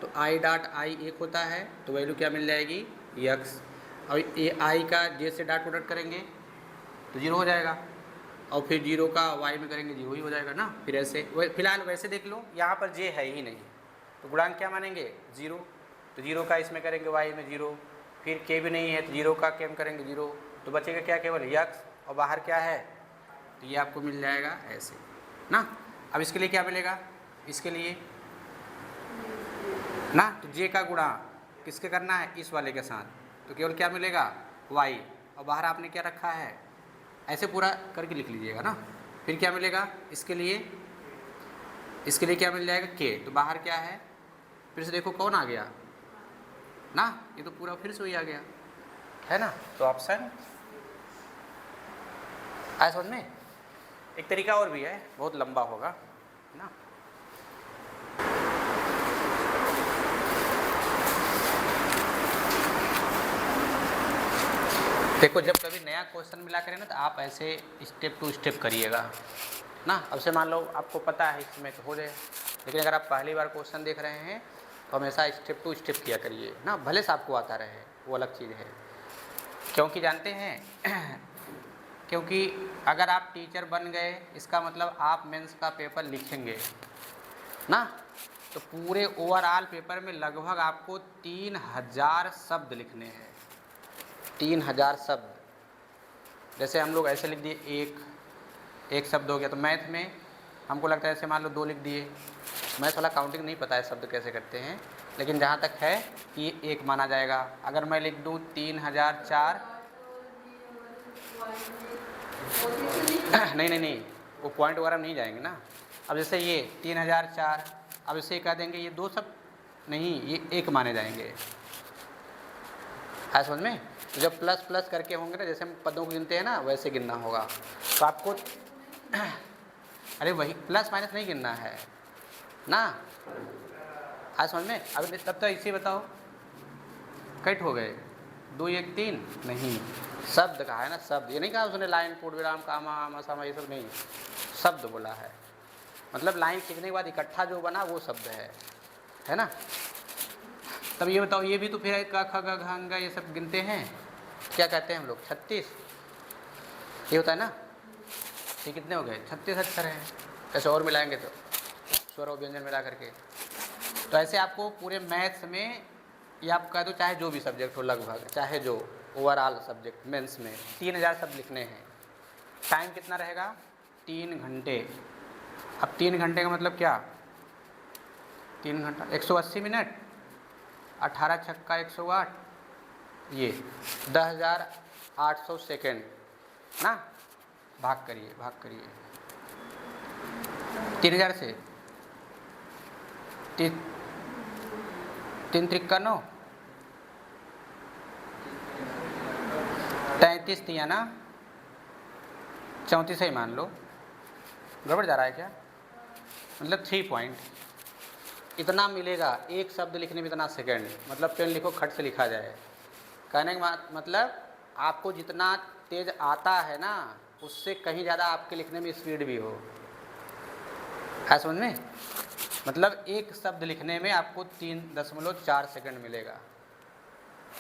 तो आई डॉट आई 1 होता है, तो वैल्यू क्या मिल जाएगी यक्स। अब ये आई का जे से डॉट प्रोडक्ट करेंगे तो 0 हो जाएगा, और फिर 0 का वाई में करेंगे 0 ही हो जाएगा ना। फिर ऐसे फिलहाल वैसे देख लो, यहाँ पर जे है ही नहीं, तो गुणांक क्या मानेंगे 0, तो 0 का इसमें करेंगे वाई में 0, फिर के भी नहीं है तो 0 का के में करेंगे 0, तो बचेगा क्या केवल यक्स, और बाहर क्या है, तो ये आपको मिल जाएगा ऐसे ना। अब इसके लिए क्या मिलेगा, इसके लिए ना, तो जे का गुणा किसके करना है इस वाले के साथ, तो केवल क्या मिलेगा वाई, और बाहर आपने क्या रखा है ऐसे पूरा करके लिख लीजिएगा ना। फिर क्या मिलेगा इसके लिए क्या मिल जाएगा के, तो बाहर क्या है फिर से देखो कौन आ गया ना, ये तो पूरा फिर से वही आ गया है ना। तो ऑप्शन आया समझ में। एक तरीका और भी है, बहुत लंबा होगा ना। देखो जब कभी नया क्वेश्चन मिला करें ना तो आप ऐसे स्टेप टू स्टेप करिएगा ना। अब से मान लो आपको पता है इसमें तो हो जाए, लेकिन अगर आप पहली बार क्वेश्चन देख रहे हैं तो हमेशा स्टेप टू स्टेप किया करिए ना, भले से आपको आता रहे वो अलग चीज़ है। क्योंकि जानते हैं क्योंकि अगर आप टीचर बन गए इसका मतलब आप मेंस का पेपर लिखेंगे ना, तो पूरे ओवरऑल पेपर में लगभग आपको 3000 शब्द लिखने हैं। 3000 शब्द। जैसे हम लोग ऐसे लिख दिए एक शब्द हो गया, तो मैथ में हमको लगता है ऐसे मान लो 2 लिख दिए। मैथ वाला काउंटिंग नहीं पता है शब्द कैसे करते हैं, लेकिन जहाँ तक है कि 1 माना जाएगा। अगर मैं लिख दूँ 3004 नहीं वो पॉइंट वगैरह नहीं जाएंगे ना। अब जैसे ये 3004, अब इसे कह देंगे ये 2 शब्द नहीं, ये 1 माने जाएंगे। है समझ में। तो जब प्लस प्लस करके होंगे ना, जैसे हम पदों को गिनते हैं ना वैसे गिनना होगा। तो आपको अरे वही प्लस माइनस नहीं गिनना है ना। आज समझ में। अब तब तो इसी बताओ कट हो गए 2 1 3 नहीं, शब्द कहा है ना, शब्द। ये नहीं कहा उसने लाइन पूर्ण विराम कामा आमा सामा ये सब नहीं, शब्द बोला है। मतलब लाइन सीखने के बाद इकट्ठा जो बना वो शब्द है ना। तब ये बताओ, ये भी तो फिर क ख ग घ अंग ये सब गिनते हैं, क्या कहते हैं हम लोग 36, ये होता है ना। ये कितने हो गए 36 अक्षर हैं। ऐसे और मिलाएंगे तो स्वर और व्यंजन मिला करके। तो ऐसे आपको पूरे मैथ्स में या आप कह दो चाहे जो भी सब्जेक्ट हो, लगभग चाहे जो ओवरऑल सब्जेक्ट मेंस में 3000 शब्द लिखने हैं। टाइम कितना रहेगा 3 घंटे। अब 3 घंटे का मतलब क्या, 3 घंटा 180 मिनट, 18 छक्का 108, ये 10,800 सेकेंड ना। भाग करिए 3000 से 3 त्रिक्का 9, 33 दिया ना, 34 ही मान लो। गड़बड़ जा रहा है क्या, मतलब 3 पॉइंट इतना मिलेगा। एक शब्द लिखने में इतना सेकंड, मतलब पेन लिखो खट से लिखा जाए। कहने का मतलब आपको जितना तेज आता है ना उससे कहीं ज़्यादा आपके लिखने में स्पीड भी हो। है समझ में। मतलब एक शब्द लिखने में आपको 3.4 सेकंड मिलेगा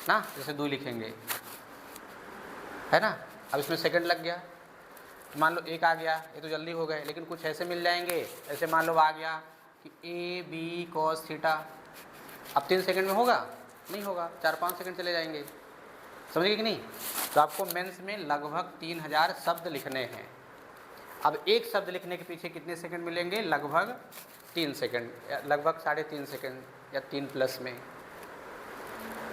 ना। जैसे 2 लिखेंगे है ना, अब इसमें सेकंड लग गया। मान लो 1 आ गया, ये तो जल्दी हो गए, लेकिन कुछ ऐसे मिल जाएंगे। ऐसे मान लो आ गया कि A B cos थीटा, अब 3 सेकंड में होगा नहीं होगा, 4-5 सेकंड चले जाएंगे। समझ गए कि नहीं। तो आपको मेंस में लगभग 3000 शब्द लिखने हैं। अब एक शब्द लिखने के पीछे कितने सेकंड मिलेंगे, लगभग 3 सेकंड, लगभग 3.5 सेकंड या 3 प्लस में।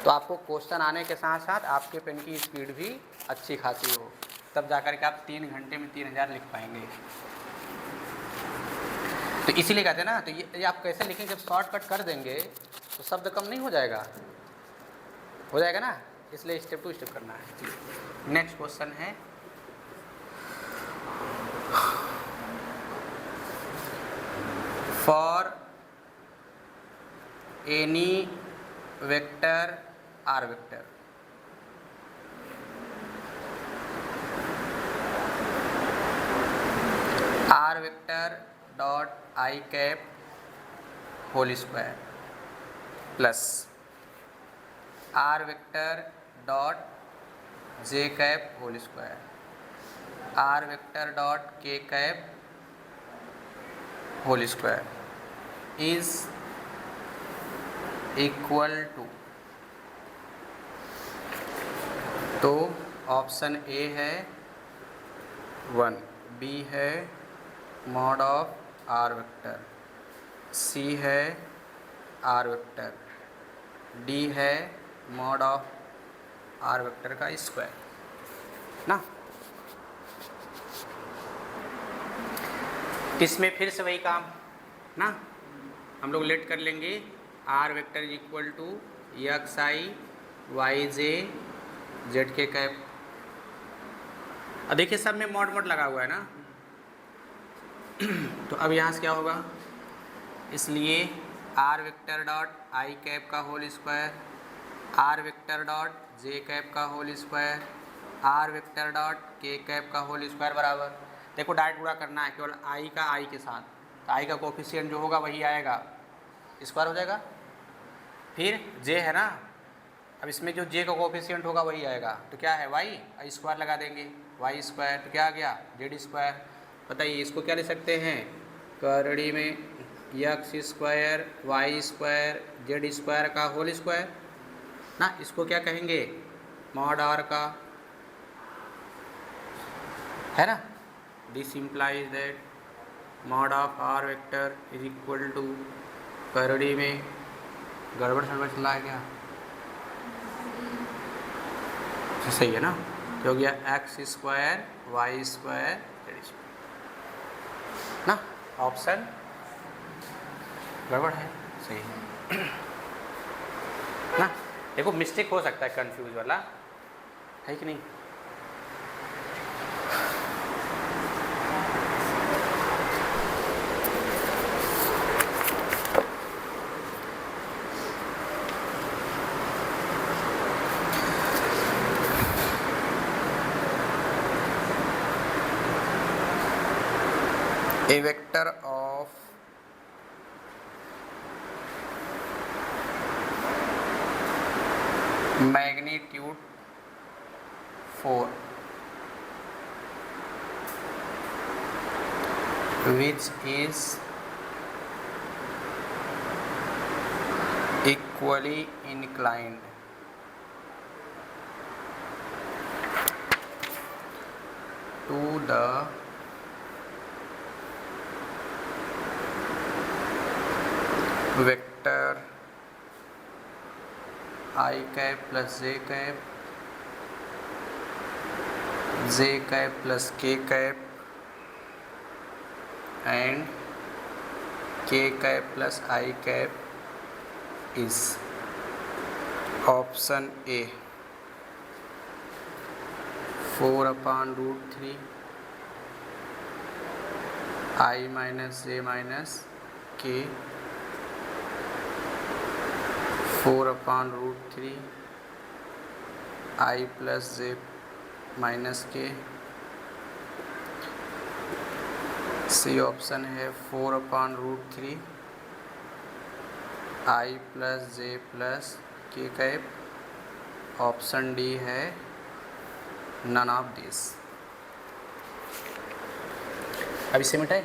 तो आपको क्वेश्चन आने के साथ साथ आपके पेन की स्पीड भी अच्छी खासी हो, तब जाकर के आप 3 घंटे में 3000 लिख पाएंगे। तो इसीलिए कहते हैं ना, तो ये आप कैसे लिखें, जब शॉर्टकट कर देंगे तो शब्द कम नहीं हो जाएगा ना। इसलिए स्टेप टू स्टेप करना है। नेक्स्ट क्वेश्चन है for any vector are vector are vector dot I cap whole square plus are vector dot J cap whole square R vector dot के cap whole square is equal to. तो option A है 1, B है mod of R vector, C है are vector, D है mod of R vector का square ना। इसमें फिर से वही काम ना, हम लोग लेट कर लेंगे। R vector is equal to X I Y J Z K cap. अब देखिए सब में मॉड मॉड लगा हुआ है ना तो अब यहाँ से क्या होगा, इसलिए आर वेक्टर डॉट आई कैप का whole square, R vector dot जे कैप का whole square, R vector dot के कैप का होल स्क्वायर बराबर, देखो डायरेक्ट गुणा करना है केवल आई का आई के साथ, तो आई का कोफिशिएंट जो होगा वही आएगा, स्क्वायर हो जाएगा। फिर जे है ना, अब इसमें जो जे का कोफिशिएंट होगा वही आएगा, तो क्या है वाई, स्क्वायर लगा देंगे, वाई स्क्वायर, तो क्या आ गया जेड स्क्वायर। बताइए इसको क्या लिख सकते हैं, करड़ी में X square Y square Z square का होल स्क्वायर ना, इसको क्या कहेंगे मॉड आर का, है ना। This implies that mod of R vector is equal to, करड़ी में गड़बड़ सड़बड़ चला है क्या, सही है ना, तो हो गया X square Y square Z square ना, ऑप्शन गड़बड़ है, सही है ना। देखो मिस्टेक हो सकता है कंफ्यूज वाला, है कि नहीं। A vector of magnitude 4 which is equally inclined to the vector I cap plus j cap, j cap plus k cap and k cap plus I cap is option A 4/√3 I minus j minus k 4/√3 I plus j minus k। C option है 4/√3 I plus j plus k cap, option D है none of this. अब इसे मिटाए,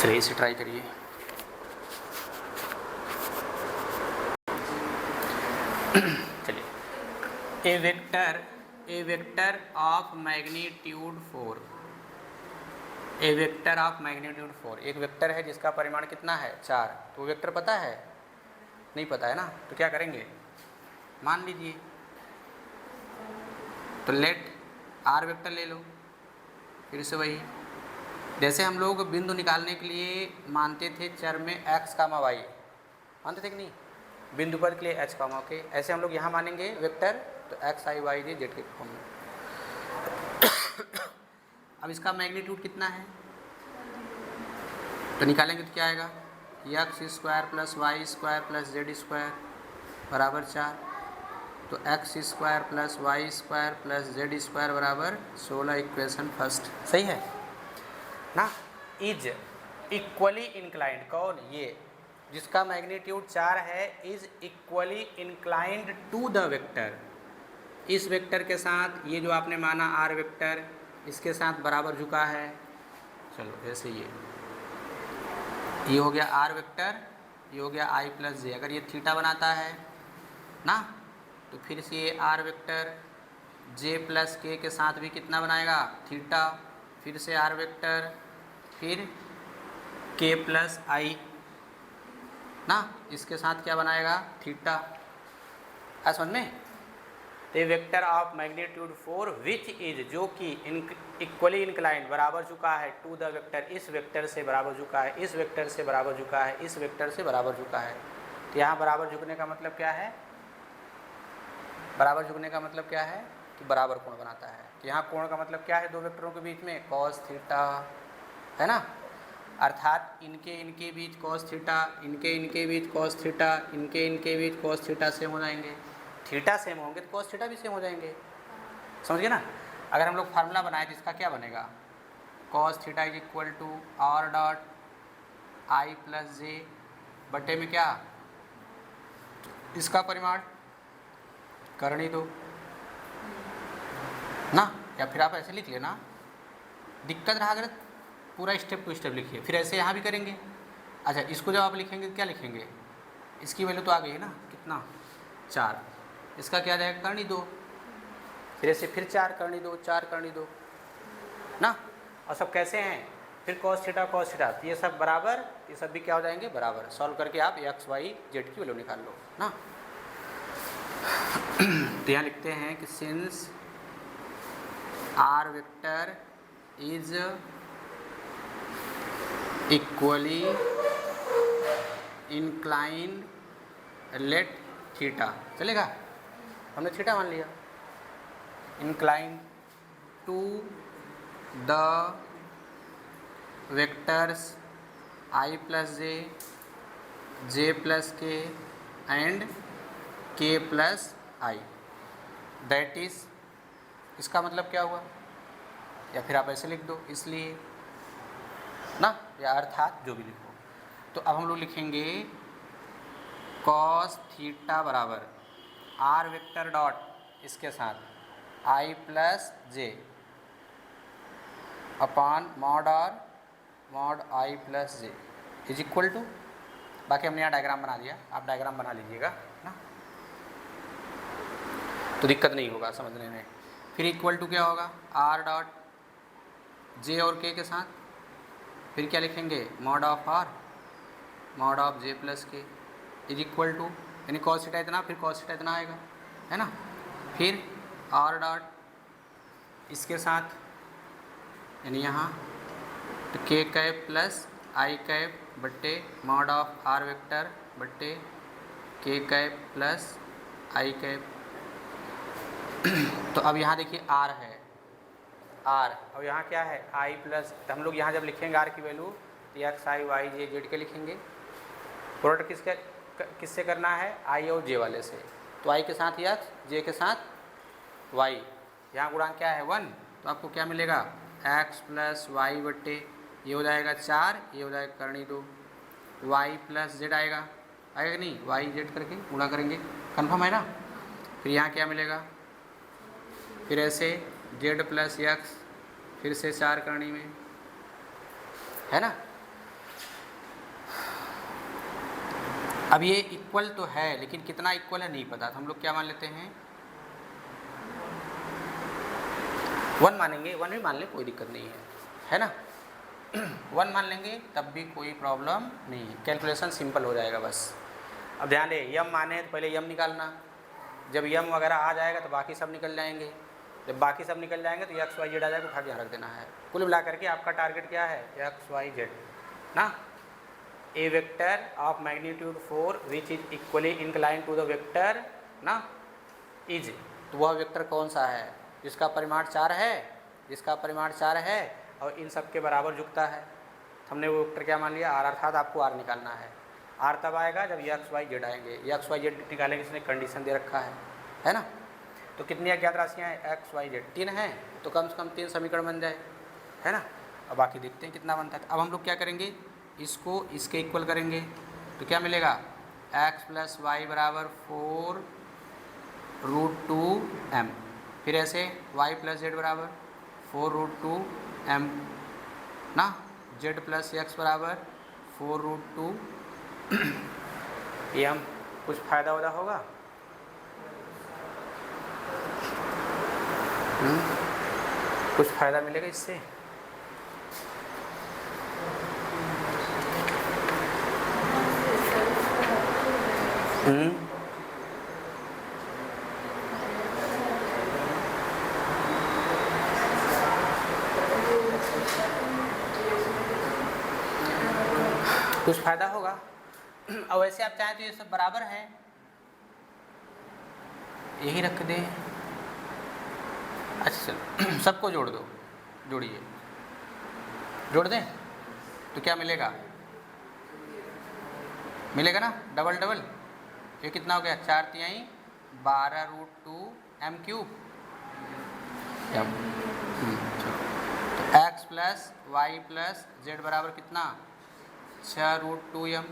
चलिए इसे try करिए। चलिए a vector of magnitude 4, a vector of magnitude 4, एक वेक्टर है जिसका परिमाण कितना है 4, तो वेक्टर पता है, नहीं पता है ना, तो क्या करेंगे मान लीजिए, तो लेट आर वेक्टर ले लो, फिर से वही जैसे हम लोग बिंदु निकालने के लिए मानते थे चर में x, y मानते थे कि नहीं, बिंदु पद के लिए h, k, ऐसे हम लोग यहाँ मानेंगे वेक्टर, तो x i y j Z के फॉर्म में। अब इसका मैग्नीट्यूड कितना है, तो निकालेंगे तो क्या आएगा, X square plus Y square plus Z square बराबर 4, तो X square plus Y square plus Z square बराबर 16, इक्वेशन फर्स्ट सही है ना। इज इक्वली इंक्लाइंड, कौन ये जिसका मैग्नीट्यूड 4 है, is equally inclined to the vector, इस वेक्टर के साथ ये जो आपने माना आर वेक्टर इसके साथ बराबर झुका है। चलो जैसे ये हो गया आर वेक्टर, ये हो गया आई प्लस जे, अगर ये थीटा बनाता है ना, तो फिर से ये आर वेक्टर जे प्लस के के साथ भी कितना बनाएगा थीटा, फिर से आर वेक्टर, फिर के प्लस आई ना, इसके साथ क्या बनाएगा थीटा, समझ में तो ये vector of magnitude 4 which is, जो कि इक्वली इंक्लाइंड बराबर झुका है टू द वेक्टर, इस वेक्टर से बराबर झुका है, इस वेक्टर से बराबर झुका है, इस वेक्टर से बराबर झुका है। तो यहाँ बराबर झुकने का मतलब क्या है? बराबर झुकने का मतलब क्या है कि बराबर कोण बनाता है। तो यहाँ कोण का मतलब क्या है दो वेक्टरों के बीच में? कॉस थीटा, है ना। अर्थात इनके बीच कॉस थीटा, इनके बीच कॉस थीटा, इनके बीच कॉस थीटा सेम हो जाएंगे। थीटा सेम होंगे तो कॉस थीटा भी सेम हो जाएंगे, समझ गए ना। अगर हम लोग फार्मूला बनाए तो इसका क्या बनेगा? Cos theta is equal to R dot I plus J बटे में क्या? इसका परिमाण करनी दो ना, या फिर आप ऐसे लिख लेना। दिक्कत रहा अगर पूरा स्टेप टू स्टेप लिखिए, फिर ऐसे यहाँ भी करेंगे। अच्छा, इसको जब आप लिखेंगे तो क्या लिखेंगे? इसकी वैल्यू तो आ गई है ना, कितना? 4। इसका क्या जाएगा? करनी दो। फिर ऐसे फिर 4 करनी दो, 4 करनी दो ना। और सब कैसे हैं? फिर cos थीटा cos थीटा, ये सब बराबर, ये सब भी क्या हो जाएंगे? बराबर। सॉल्व करके आप x y z की वैल्यू निकाल लो ना। तो यहाँ लिखते हैं कि since R vector is equally inclined let theta, चलेगा? हमने थीटा मान लिया। Inclined to the vectors I plus J, J plus K and K plus I, that is, इसका मतलब क्या हुआ? या फिर आप ऐसे लिख दो, इसलिए ना, या अर्थात जो भी लिखो। तो अब हम लोग लिखेंगे कॉस थीटा बराबर आर वेक्टर डॉट इसके साथ I plus J upon mod R mod I plus J is equal to, बाकी हमने यहाँ डायग्राम बना दिया, आप डायग्राम बना लीजिएगा ना, तो दिक्कत नहीं होगा समझने में। फिर इक्वल टू क्या होगा? आर डॉट जे और के के साथ, फिर क्या लिखेंगे? Mod of R mod of J plus K is equal to, यानी कॉस थीटा इतना, फिर कॉस थीटा इतना आएगा, है ना। फिर आर डॉट इसके साथ, यानी यहाँ तो के कैप प्लस आई कैप बट्टे मॉड ऑफ आर वेक्टर बट्टे के कैप प्लस आई कैप। तो अब यहाँ देखिए आर है, आर, और यहाँ क्या है? आई प्लस। तो हम लोग यहाँ जब लिखेंगे आर की वैल्यू तो x I Y J Z के लिखेंगे। प्रोडक्ट किससे करना है? आई और जे वाले से। तो आई के साथ एक्स, जे के साथ वाई, यहाँ गुणांक क्या है? 1। तो आपको क्या मिलेगा? एक्स प्लस वाई बट्टे ये हो जाएगा 4, ये हो जाएगा करनी 2, वाई प्लस जेड आएगा, आएगा नहीं? वाई जेड करके गुणा करेंगे, कन्फर्म है ना। फिर यहाँ क्या मिलेगा? फिर ऐसे जेड प्लस एक्स, फिर से 4 करनी में, है ना। अब ये इक्वल तो है, लेकिन कितना इक्वल है नहीं पता, तो हम लोग क्या मान लेते हैं? 1 मानेंगे। 1 भी मान लें, कोई दिक्कत नहीं है ना। 1 मान लेंगे तब भी कोई प्रॉब्लम नहीं है, कैलकुलेशन सिंपल हो जाएगा बस। अब ध्यान दे, यम माने तो पहले यम निकालना, जब यम वगैरह आ जाएगा तो बाकी सब निकल जाएंगे, जब बाकी सब निकल जाएंगे तो एक्स वाई जेड आ जाएगा, उठा के यहाँ रख देना है। कुल मिला करके आपका टारगेट क्या है? एक्स वाई जेड ना। A vector of magnitude 4 which is equally inclined to the vector ना इज, तो वह वेक्टर कौन सा है? जिसका परिमाण 4 है, जिसका परिमाण 4 है और इन सब के बराबर झुकता है। हमने वो वेक्टर क्या मान लिया? आर, अर्थात आपको आर निकालना है। आर तब आएगा जब एक्स वाई जेड आएंगे। एक्स वाई जेड निकालेंगे, इसने कंडीशन दे रखा है ना। तो कितनी अज्ञात राशियाँ हैं? एक्स वाई जेड 3 हैं, तो कम से कम 3 समीकरण बन जाए, है ना। अब बाकी देखते हैं कितना बनता है। अब हम लोग क्या करेंगे? इसको इसके इक्वल करेंगे, तो क्या मिलेगा? एक्स प्लस वाई बराबर 4√2m, फिर ऐसे y प्लस जेड बराबर 4√2m ना, z प्लस एक्स बराबर 4√2m। कुछ फ़ायदा वायदा होगा? कुछ फ़ायदा मिलेगा इससे? कुछ फ़ायदा होगा। और वैसे आप चाहें तो ये सब बराबर है, यही रख दें। अच्छा चलो सबको जोड़ दो, जोड़िए, जोड़ दें तो क्या मिलेगा, मिलेगा ना डबल डबल। ये कितना हो गया, 4×3 12√2m³ m। तो x plus Y plus Z बराबर कितना, 6√2m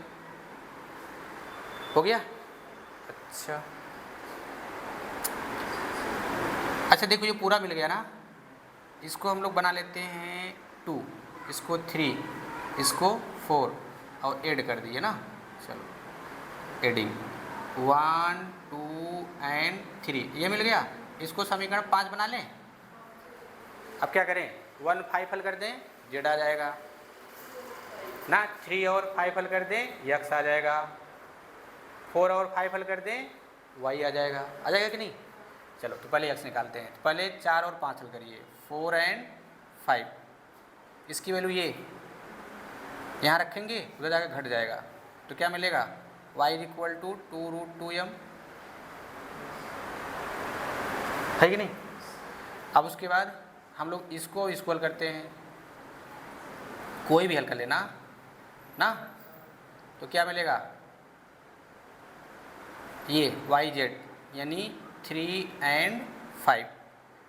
हो गया। अच्छा देखो ये पूरा मिल गया ना, इसको हम लोग बना लेते हैं 2, इसको 3, इसको 4 और ऐड कर दिए ना। चलो एडिंग 1 2 एंड 3 ये मिल गया। इसको समीकरण 5 बना लें। अब क्या करें, 1 5 हल कर दें, जेड आ जाएगा ना। 3 और 5 हल कर दें, यक्स आ जाएगा। 4 और 5 हल कर दें, वाई आ जाएगा। आ जाएगा कि नहीं। चलो तो पहले यक्स निकालते हैं। तो पहले 4 और 5 हल करिए, 4 एंड 5। इसकी वैल्यू ये यहाँ रखेंगे, उधर जाकर घट जाएगा तो क्या मिलेगा, y इक्वल टू 2√2m है कि नहीं। अब उसके बाद हम लोग इसको इक्वल करते हैं, कोई भी हल कर लेना ना, तो क्या मिलेगा, ये वाई जेड यानी 3 एंड 5।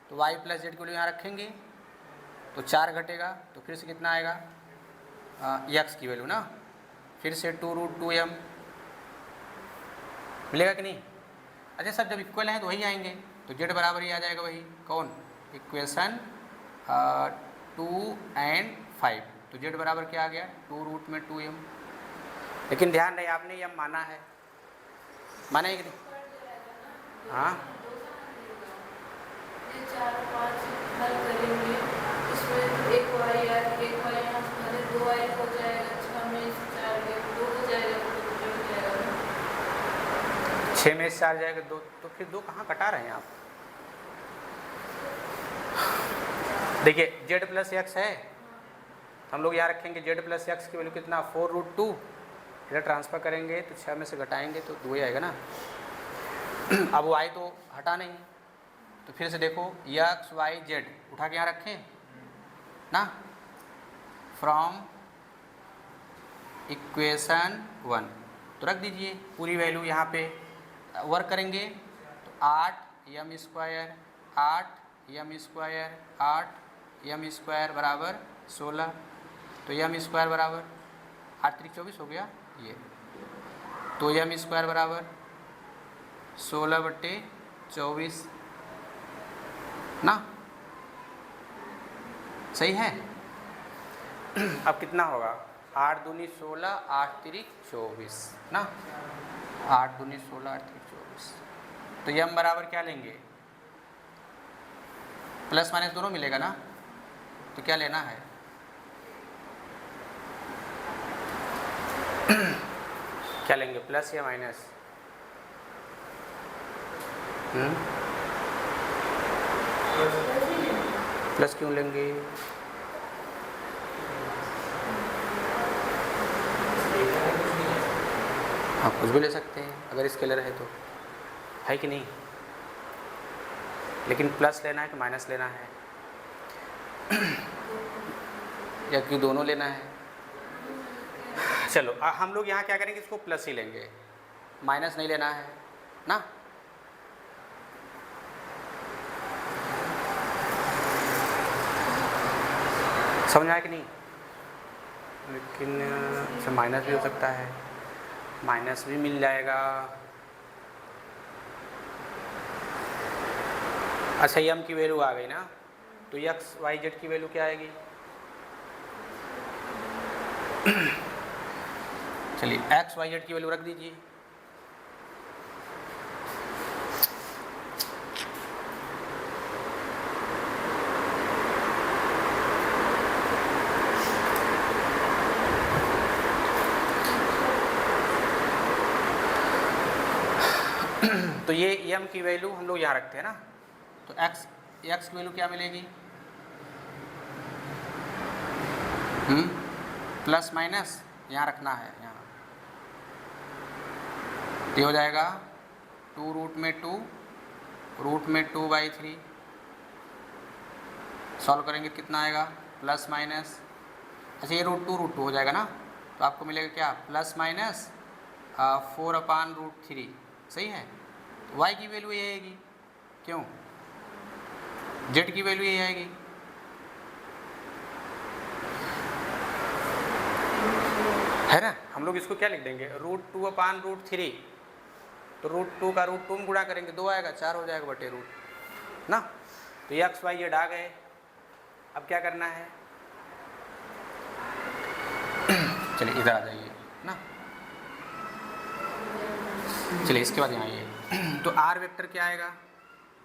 तो y प्लस जेड को यहाँ रखेंगे तो 4 घटेगा, तो फिर से कितना आएगा, यक्स की वैल्यू ना, फिर से 2√2m मिलेगा कि नहीं। अच्छा सब जब इक्वल हैं तो वही आएंगे, तो जेड बराबर ही आ जाएगा वही, कौन, इक्वेशन 2 एंड 5। तो जेड बराबर क्या आ गया, 2√2m। लेकिन ध्यान रहे आपने यह माना है, माना है कि नहीं। हाँ 4 5 हल करेंगे, इसमें एक y यहाँ से 2y हो जाएगा, 6 में 4 गए 2 हो जाएगा, तो 6 में 4 जाएगा 2, तो फिर 2 कहाँ कटा रहे हैं आप। देखिए जेड प्लस एक्स है, हम लोग यहाँ रखेंगे जेड प्लस एक्स की वैल्यू कितना, 4√2। इधर ट्रांसफ़र करेंगे तो 6 में से घटाएंगे तो 2 ही आएगा ना। अब y तो हटा नहीं, तो फिर से देखो एक्स वाई जेड उठा के यहाँ रखें ना, फ्रॉम इक्वेशन 1 तो रख दीजिए पूरी वैल्यू यहाँ पे। वर्क करेंगे तो 8m² 8m² बराबर 16। तो m² बराबर 8×3 = 24 हो गया ये। तो m² बराबर 16/24 ना, सही है। अब कितना होगा, 8 दूनी 16 8 तिरिक 24 ना, 8 दूनी 16 8 तिरिक 24। तो यम बराबर क्या लेंगे, प्लस माइनस दोनों मिलेगा ना, तो क्या लेना है, क्या लेंगे, प्लस या माइनस। प्लस क्यों लेंगे, आप कुछ भी ले सकते हैं अगर स्केलर है तो, है कि नहीं। लेकिन प्लस लेना है कि माइनस लेना है, या कि दोनों लेना है। चलो हम लोग यहाँ क्या करेंगे, इसको प्लस ही लेंगे, माइनस नहीं लेना है ना। समझ आया कि नहीं। लेकिन अच्छा माइनस भी हो सकता है, माइनस भी मिल जाएगा। अच्छा यम की वैल्यू आ गई ना, तो एक्स वाई जेड की वैल्यू क्या आएगी, चलिए एक्स वाई जेड की वैल्यू रख दीजिए। तो ये एम की वैल्यू हम लोग यहाँ रखते हैं ना, तो एक्स की वैल्यू क्या मिलेगी, प्लस माइनस यहाँ रखना है, यहाँ ये हो जाएगा 2 रूट में 2 2/3। सॉल्व करेंगे कितना आएगा, प्लस माइनस, अच्छा ये √2 हो जाएगा ना, तो आपको मिलेगा क्या, प्लस माइनस 4/√3। सही है, y की वैल्यू ये आएगी, क्यों, z की वैल्यू ये आएगी। है ना, हम लोग इसको क्या लिख देंगे, √2/√3, तो √2 का √2 में गुणा करेंगे 2 आएगा, 4 हो जाएगा बटे रूट ना। तो ये x y z आ गए। अब क्या करना है, चलिए इधर आ जाइए ना, चलिए इसके बाद यहाँ आइए। तो r वेक्टर क्या आएगा,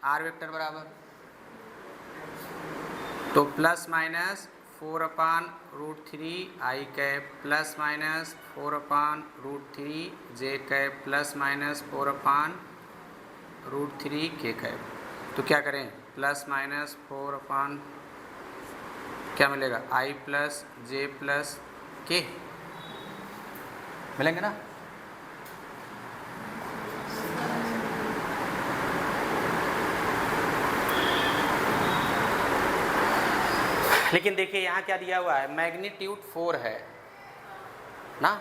r वेक्टर बराबर, तो plus minus 4/√3 i cap plus minus 4/√3 j cap plus minus 4/√3 k cap. तो क्या करें, प्लस माइनस 4 क्या मिलेगा, i plus j plus k मिलेंगे ना। लेकिन देखिए यहाँ क्या दिया हुआ है, मैग्नीट्यूड 4 है ना,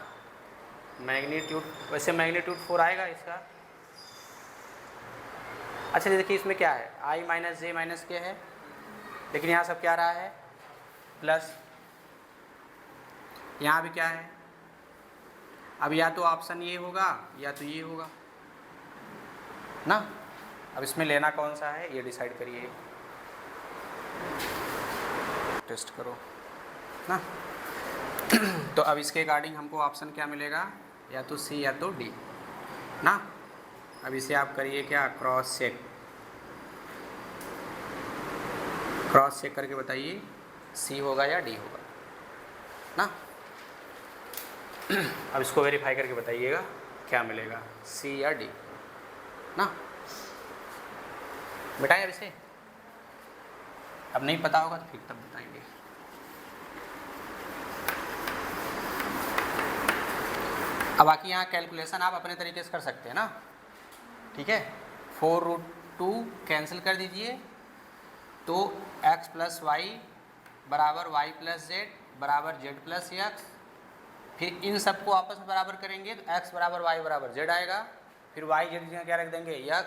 मैग्नीट्यूड, वैसे मैग्नीट्यूड 4 आएगा इसका। अच्छा देखिए इसमें क्या है, i माइनस जे माइनस के है, लेकिन यहाँ सब क्या रहा है, प्लस। यहाँ भी क्या है, अब या तो ऑप्शन ये होगा या तो ये होगा ना। अब इसमें लेना कौन सा है ये डिसाइड करिए, टेस्ट करो ना। तो अब इसके अकॉर्डिंग हमको ऑप्शन क्या मिलेगा, या तो सी या तो डी ना। अब इसे आप करिए क्या, क्रॉस चेक करके बताइए सी होगा या डी होगा ना। अब इसको वेरीफाई करके बताइएगा क्या मिलेगा, सी या डी ना। बेटा अब इसे अब नहीं पता होगा तो फिर तब बताएंगे। अब बाकी यहाँ कैलकुलेशन आप अपने तरीके से कर सकते हैं ना, ठीक है। 4√2 कैंसिल कर दीजिए, तो x प्लस वाई बराबर y प्लस जेड बराबर z प्लस एक्स। फिर इन सबको आपस में बराबर करेंगे तो x बराबर y बराबर z आएगा, फिर y z जगह क्या रख देंगे, x,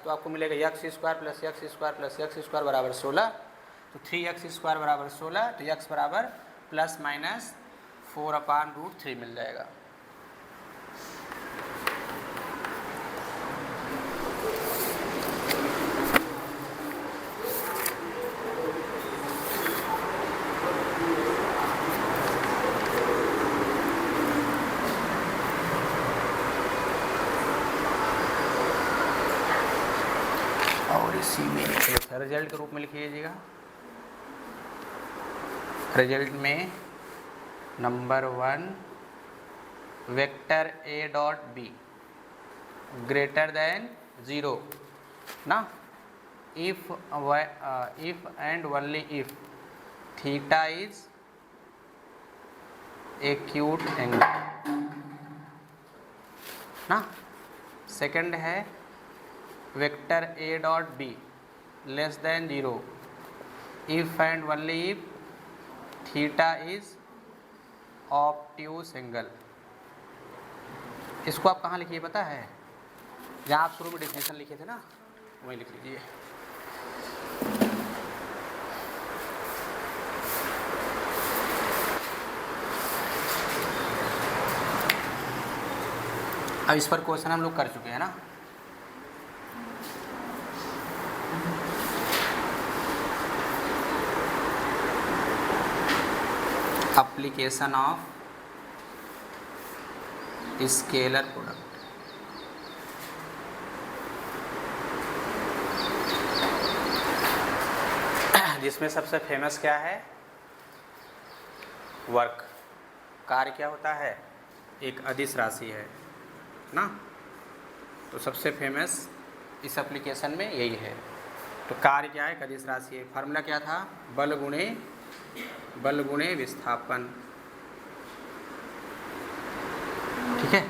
तो आपको मिलेगा x² plus x² plus x² बराबर 16। तो 3x² बराबर 16, तो x बराबर प्लस माइनस 4/√3 मिल जाएगा। इसी में रिजल्ट के रूप में लिख लीजिएगा। रिजल्ट में number 1 vector a dot be greater than 0 ना, if and only if theta is acute angle ना। सेकंड है vector a dot be less than 0 if and only if theta is obtuse angle. इसको आप कहाँ लिखिए पता है, जहाँ आप शुरू में डेफिनेशन लिखे थे ना, वहीं लिख लीजिए। अब इस पर क्वेश्चन हम लोग कर चुके हैं ना। Application of scalar product. जिसमें सबसे फेमस क्या है, वर्क। कार्य क्या होता है, एक अदिश राशि है ना। तो सबसे फेमस इस एप्लीकेशन में यही है। तो कार्य क्या है, एक अदिश राशि है। फार्मूला क्या था, बल गुणे विस्थापन ठीक है।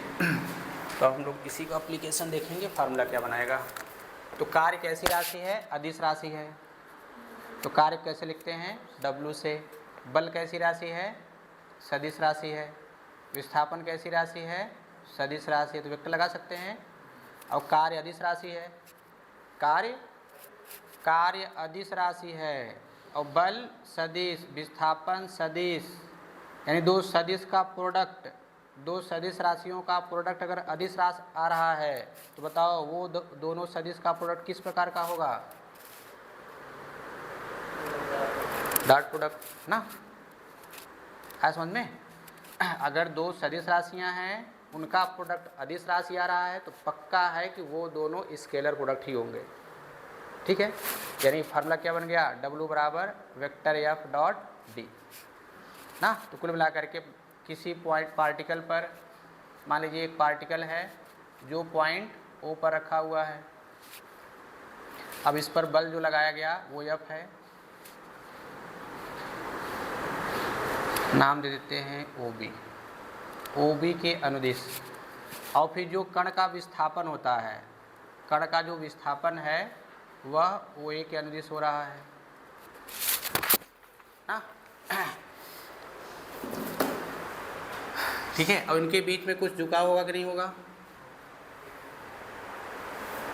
तो अब हम लोग इसी का एप्लीकेशन देखेंगे, फार्मूला क्या बनाएगा। तो कार्य कैसी राशि है, अदिश राशि है, तो कार्य कैसे लिखते हैं, W से। बल कैसी राशि है, सदिश राशि है। विस्थापन कैसी राशि है, सदिश राशि है, तो वेक्टर लगा सकते हैं। और कार्य अदिश राशि है, कार्य अदिश राशि है, और बल सदिश, विस्थापन सदिश, यानी दो सदिश का प्रोडक्ट, दो सदिश राशियों का प्रोडक्ट अगर अदिश राशि आ रहा है तो बताओ वो दोनों सदिश का प्रोडक्ट किस प्रकार का होगा, डॉट प्रोडक्ट ना। है समझ में। अगर दो सदिश राशियां हैं उनका प्रोडक्ट अदिश राशि आ रहा है तो पक्का है कि वो दोनों स्केलर प्रोडक्ट ही होंगे। ठीक है, यानी फार्मूला क्या बन गया, W बराबर वेक्टर एफ डॉट डी ना। तो कुल मिलाकर के किसी पॉइंट पार्टिकल पर, मान लीजिए एक पार्टिकल है जो पॉइंट O पर रखा हुआ है, अब इस पर बल जो लगाया गया वो F है, नाम दे देते हैं OB, OB के अनुदिश। और फिर जो कण का विस्थापन होता है, कण का जो विस्थापन है वह OA के अनुदिश हो रहा है ना। ठीक है, और इनके बीच में कुछ झुकाव होगा कि नहीं होगा।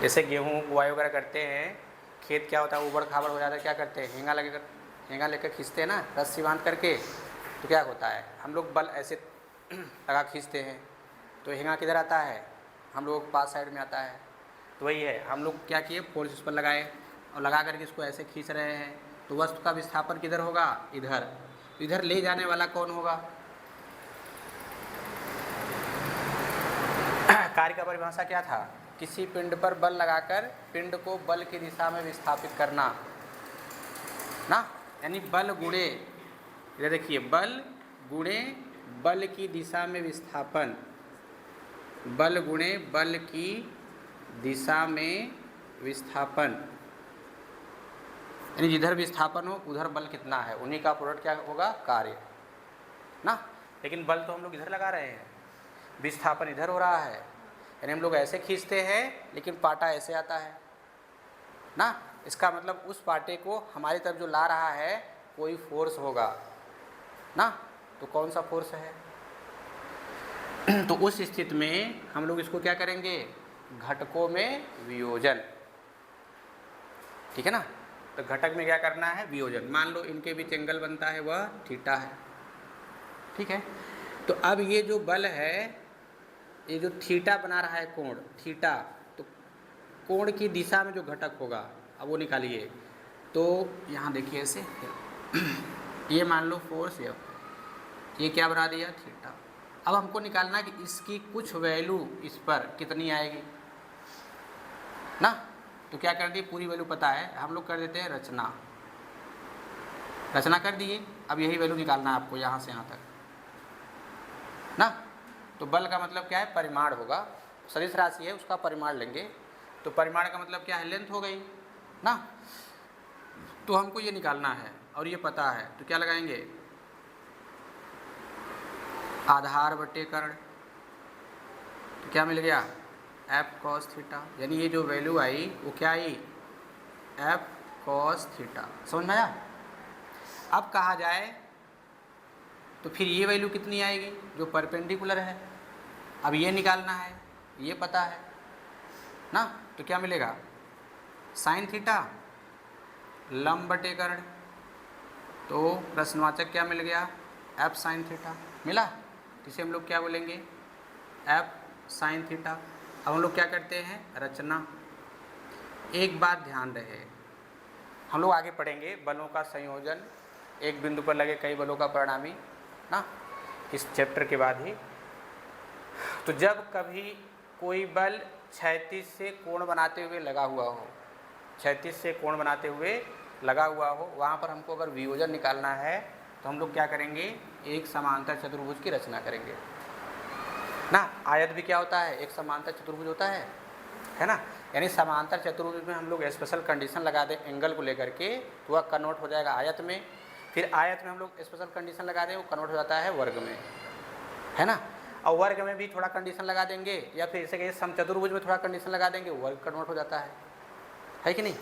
जैसे गेहूँ बुआई वगैरह करते हैं, खेत क्या होता है ऊबड़ खाबड़ हो जाता है, क्या करते हैं हेंगा लेकर खींचते हैं ना, रस्सी बांध करके। तो क्या होता है, हम लोग बल ऐसे लगा खींचते हैं तो हेंगा किधर आता है, हम लोगों के पास साइड में आता है। तो वही है, हम लोग क्या किए, फोर्स उस पर लगाए और लगा करके इसको ऐसे खींच रहे हैं, तो वस्तु का विस्थापन किधर होगा, इधर। इधर ले जाने वाला कौन होगा, कार्य का परिभाषा क्या था, किसी पिंड पर बल लगाकर पिंड को बल की दिशा में विस्थापित करना ना। यानी बल गुणे, इधर देखिए, बल गुणे बल की दिशा में विस्थापन, बल गुणे बल की दिशा में विस्थापन, यानी जिधर विस्थापन हो उधर बल कितना है, उन्हीं का प्रोडक्ट क्या होगा, कार्य ना। लेकिन बल तो हम लोग इधर लगा रहे हैं, विस्थापन इधर हो रहा है, यानी हम लोग ऐसे खींचते हैं लेकिन पाटा ऐसे आता है ना। इसका मतलब उस पाटे को हमारी तरफ जो ला रहा है कोई फोर्स होगा ना। तो कौन सा फोर्स है, तो उस स्थिति में हम लोग इसको क्या करेंगे, घटकों में वियोजन। ठीक है ना, तो घटक में क्या करना है, वियोजन। मान लो इनके बीच एंगल बनता है वह थीटा है। ठीक है, तो अब ये जो बल है, ये जो थीटा बना रहा है कोण थीटा, तो कोण की दिशा में जो घटक होगा अब वो निकालिए। तो यहाँ देखिए ऐसे ये मान लो फोर्स F, ये क्या बना दिया, थीटा। अब हमको निकालना है कि इसकी कुछ वैल्यू इस पर कितनी आएगी ना। तो क्या कर दिए, पूरी वैल्यू पता है, हम लोग कर देते हैं रचना कर दिए। अब यही वैल्यू निकालना है आपको यहाँ से यहाँ तक ना। तो बल का मतलब क्या है, परिमाण होगा, सदिश राशि है उसका परिमाण लेंगे, तो परिमाण का मतलब क्या है, लेंथ हो गई ना। तो हमको ये निकालना है और ये पता है, तो क्या लगाएंगे, आधार बटे कर्ण, तो क्या मिल गया, F cos थीटा। यानी ये जो वैल्यू आई वो क्या आई, F cos थीटा। समझ में आया। अब कहा जाए तो फिर ये वैल्यू कितनी आएगी जो परपेंडिकुलर है, अब ये निकालना है, ये पता है ना। तो क्या मिलेगा, साइन थीटा लंब बटे कर्ण, तो प्रश्नवाचक क्या मिल गया, F साइन थीटा मिला। इसे हम लोग क्या बोलेंगे, F साइन थीटा। अब हम लोग क्या करते हैं, रचना। एक बात ध्यान रहे, हम लोग आगे पढ़ेंगे बलों का संयोजन, एक बिंदु पर लगे कई बलों का परिणामी ना, इस चैप्टर के बाद ही। तो जब कभी कोई बल क्षैतिज से कोण बनाते हुए लगा हुआ हो, क्षैतिज से कोण बनाते हुए लगा हुआ हो, वहाँ पर हमको अगर वियोजन निकालना है तो हम लोग क्या करेंगे, एक समांतर चतुर्भुज की रचना करेंगे ना। आयत भी क्या होता है, एक समांतर चतुर्भुज होता है ना। यानी समांतर चतुर्भुज में हम लोग स्पेशल कंडीशन लगा दें एंगल को लेकर के, तो वह कन्वर्ट हो जाएगा आयत में। फिर आयत में हम लोग स्पेशल कंडीशन लगा दें, वो कन्वर्ट हो जाता है वर्ग में, है ना। और वर्ग में भी थोड़ा कंडीशन लगा देंगे, या फिर इसे कहिए समचतुर्भुज में थोड़ा कंडीशन लगा देंगे, वर्ग कन्वर्ट हो जाता है कि नहीं।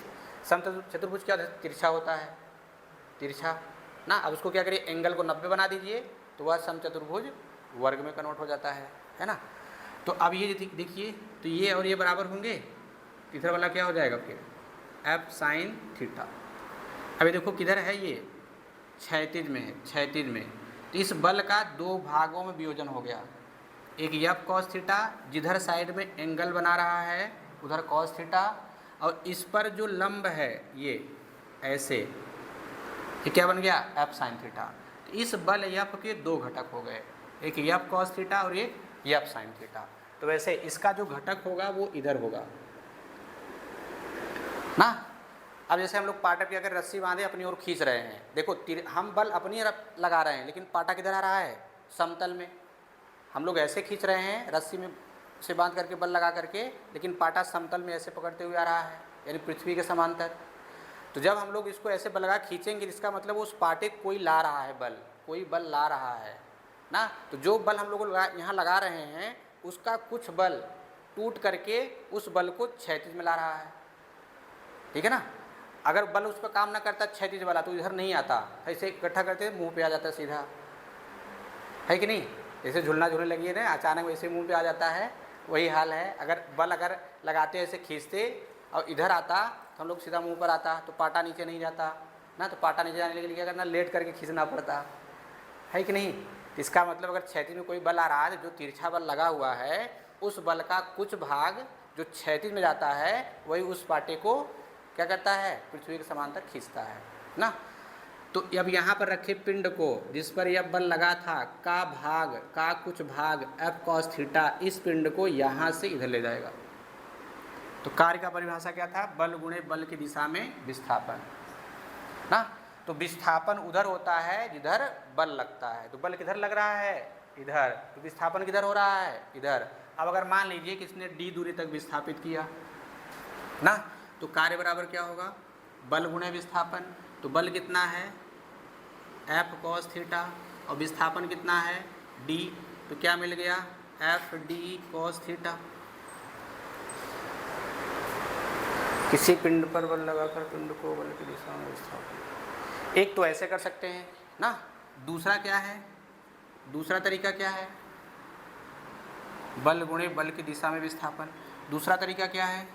समचतुर्भुज क्या होता है, तिरछा होता है, तिरछा ना। अब उसको क्या करिए, एंगल को 90 बना दीजिए तो वह समचतुर्भुज वर्ग में कन्वर्ट हो जाता है ना। तो अब ये देखिए, तो ये और ये बराबर होंगे, इधर वाला क्या हो जाएगा फिर, एफ साइन थीटा। अभी देखो किधर है, ये क्षैतिज में है, क्षैतिज में। तो इस बल का दो भागों में वियोजन हो गया, एक एफ कॉस थीटा जिधर साइड में एंगल बना रहा है उधर कॉस थीटा, और इस पर जो लंब है ये ऐसे, ये क्या बन गया, एफ साइन थीटा। तो इस बल एफ के दो घटक हो गए, एक एफ कॉस थीटा और एक एफ साइन थीटा। तो वैसे इसका जो घटक होगा वो इधर होगा ना। अब जैसे हम लोग पाटा पे अगर रस्सी बांधे अपनी ओर खींच रहे हैं, देखो हम बल अपनी लगा रहे हैं, लेकिन पाटा किधर आ रहा है, समतल में। हम लोग ऐसे खींच रहे हैं रस्सी में से बांध करके बल लगा करके, लेकिन पाटा समतल में ऐसे पकड़ते हुए आ रहा है, यानी पृथ्वी के समांतर। तो जब हम लोग इसको ऐसे बल लगा खींचेंगे, इसका मतलब उस पाटे को कोई ला रहा है बल, कोई बल ला रहा है ना। तो जो बल हम लोग यहाँ लगा रहे हैं उसका कुछ बल टूट करके उस बल को क्षैतिज में ला रहा है, ठीक है ना। अगर बल उस पर काम ना करता क्षैतिज वाला तो इधर नहीं आता, ऐसे इकट्ठा करते मुंह पे आ जाता सीधा, है कि नहीं। जैसे झूलना झूलने लगी है ना, अचानक वैसे मुंह पे आ जाता है, वही हाल है। अगर बल अगर लगाते ऐसे खींचते और इधर आता तो हम लोग सीधा मुंह पर आता, तो पाटा नीचे नहीं जाता ना। तो पाटा नीचे जाने के लिए क्या करना, लेट करके खींचना पड़ता है कि नहीं। इसका मतलब अगर क्षैतिज में कोई बल आ रहा है, जो तिरछा बल लगा हुआ है उस बल का कुछ भाग जो क्षैतिज में जाता है वही उस पाटे को क्या करता है, पृथ्वी के समांतर खींचता है ना। तो अब यहाँ पर रखे पिंड को जिस पर यह बल लगा था का भाग का कुछ भाग एफ कॉस थीटा इस पिंड को यहाँ से इधर ले जाएगा। तो कार्य का परिभाषा क्या था, बल गुणे बल की दिशा में विस्थापन ना। तो विस्थापन उधर होता है जिधर बल लगता है। तो बल किधर लग रहा है, इधर, तो विस्थापन किधर हो रहा है, इधर। अब अगर मान लीजिए कि इसने डी दूरी तक विस्थापित किया ना, तो कार्य बराबर क्या होगा, बल गुणे विस्थापन। तो बल कितना है, एफ कॉस थीटा, और विस्थापन कितना है, डी। तो क्या मिल गया, एफ डी कॉस थीटा। किसी पिंड पर बल लगाकर पिंड को बल की दिशा में विस्थापन, एक तो ऐसे कर सकते हैं ना। दूसरा क्या है, दूसरा तरीका क्या है, बल गुणे बल की दिशा में विस्थापन। दूसरा तरीका क्या है,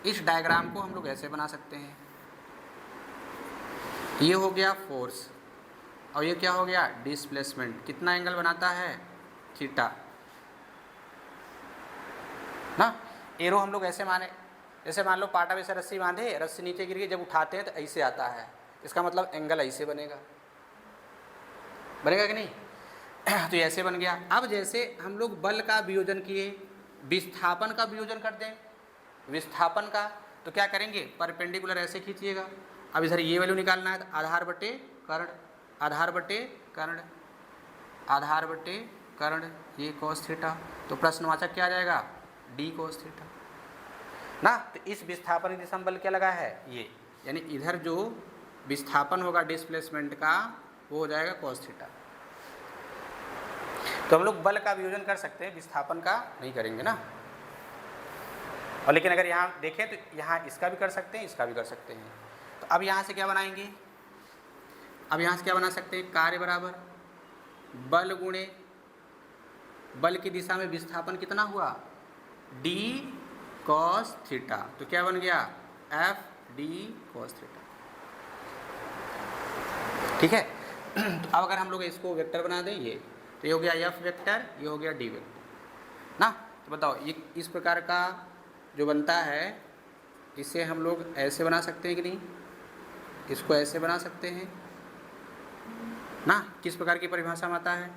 इस डायग्राम को हम लोग ऐसे बना सकते हैं, ये हो गया फोर्स और ये क्या हो गया, डिस्प्लेसमेंट। कितना एंगल बनाता है, थीटा ना। एरो हम लोग ऐसे माने, जैसे मान लो पाटा वैसे रस्सी बांधे, रस्सी नीचे गिर गई, जब उठाते हैं तो ऐसे आता है, इसका मतलब एंगल ऐसे बनेगा, बनेगा कि नहीं। तो ऐसे बन गया। अब जैसे हम लोग बल का वियोजन किए, विस्थापन का वियोजन कर दें, विस्थापन का, तो क्या करेंगे, परपेंडिकुलर ऐसे खींचिएगा। अब इधर ये वैल्यू निकालना है, तो आधार बटे कर्ण, आधार बटे कर्ण, आधार बटे कर्ण, ये कॉस थीटा। तो प्रश्नवाचक क्या आ जाएगा, डी कॉस थीटा ना। तो इस विस्थापन की दिशा में बल क्या लगा है, ये, यानी इधर जो विस्थापन होगा डिस्प्लेसमेंट का वो हो जाएगा कॉस थीटा। तो हम लोग बल का वियोजन कर सकते हैं, विस्थापन का नहीं करेंगे ना। और लेकिन अगर यहाँ देखें तो यहाँ इसका भी कर सकते हैं, इसका भी कर सकते हैं। तो अब यहाँ से क्या बनाएंगे, अब यहाँ से क्या बना सकते हैं, कार्य बराबर बल गुणे बल की दिशा में विस्थापन कितना हुआ, डी कॉस थीटा। तो क्या बन गया, एफ डी कॉस थीटा, ठीक है। तो अब अगर हम लोग इसको वेक्टर बना दें, ये तो ये हो गया एफ वेक्टर, ये हो गया डी वेक्टर ना। तो बताओ ये इस प्रकार का जो बनता है इसे हम लोग ऐसे बना सकते हैं कि नहीं, इसको ऐसे बना सकते हैं ना। किस प्रकार की परिभाषा में आता है,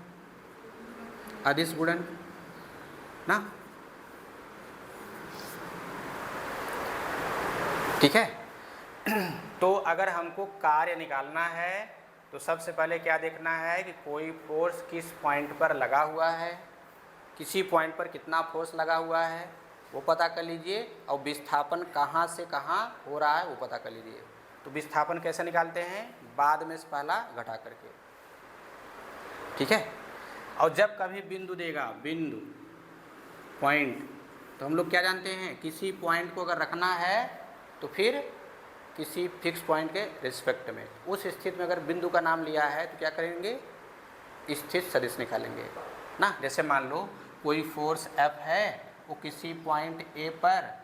अदिश गुणन ना, ठीक है। तो अगर हमको कार्य निकालना है तो सबसे पहले क्या देखना है कि कोई फोर्स किस पॉइंट पर लगा हुआ है, किसी पॉइंट पर कितना फोर्स लगा हुआ है वो पता कर लीजिए, और विस्थापन कहाँ से कहाँ हो रहा है वो पता कर लीजिए। तो विस्थापन कैसे निकालते हैं, बाद में से पहला घटा करके, ठीक है। और जब कभी बिंदु देगा, बिंदु पॉइंट, तो हम लोग क्या जानते हैं, किसी पॉइंट को अगर रखना है तो फिर किसी फिक्स पॉइंट के रिस्पेक्ट में, उस स्थिति में अगर बिंदु का नाम लिया है तो क्या करेंगे, स्थित सदिश निकालेंगे ना। जैसे मान लो कोई फोर्स F है, वो किसी पॉइंट A पर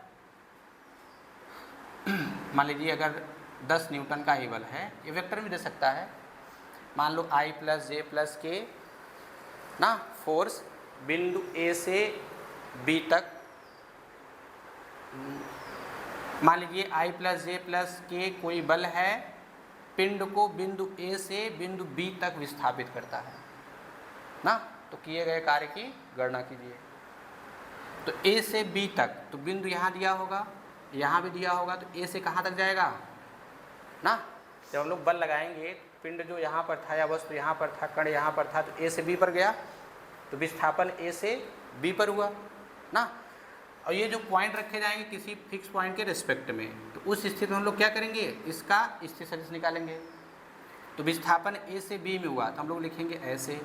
मान लीजिए अगर 10 न्यूटन का ही बल है, ये वेक्टर भी दे सकता है, मान लो I + J + K ना, फोर्स बिंदु A से B तक, मान लीजिए I + J + K कोई बल है, पिंड को बिंदु A से बिंदु B तक विस्थापित करता है ना। तो किए गए कार्य की गणना कीजिए। तो A से B तक, तो बिंदु यहाँ दिया होगा, यहाँ भी दिया होगा, तो A से कहाँ तक जाएगा ना। जब हम लोग बल लगाएंगे, पिंड जो यहाँ पर था या वस्तु यहाँ पर था, कण यहाँ पर था, तो A से B पर गया, तो विस्थापन A से B पर हुआ ना। और ये जो पॉइंट रखे जाएंगे किसी फिक्स पॉइंट के रिस्पेक्ट में, तो उस स्थिति में हम लोग क्या करेंगे, इसका स्थित सदिश निकालेंगे। तो विस्थापन A से B में हुआ तो हम लोग लिखेंगे ऐसे,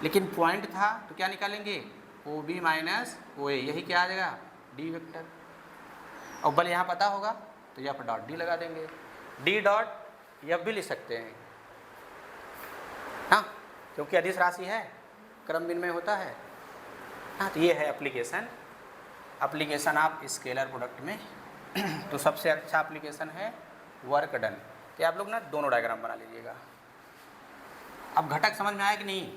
लेकिन पॉइंट था तो क्या निकालेंगे, OB - OA, यही क्या आ जाएगा, D वेक्टर। और बल यहाँ पता होगा तो यहाँ पर डॉट D लगा देंगे, D डॉट F भी लिख सकते हैं हाँ, क्योंकि अदिश राशि है, क्रम विनिमय होता है हाँ। तो ये है एप्लीकेशन आप स्केलर प्रोडक्ट में। तो सबसे अच्छा एप्लीकेशन है वर्क डन। तो आप लोग ना दोनों डायग्राम बना लीजिएगा। अब घटक समझ में आया कि नहीं।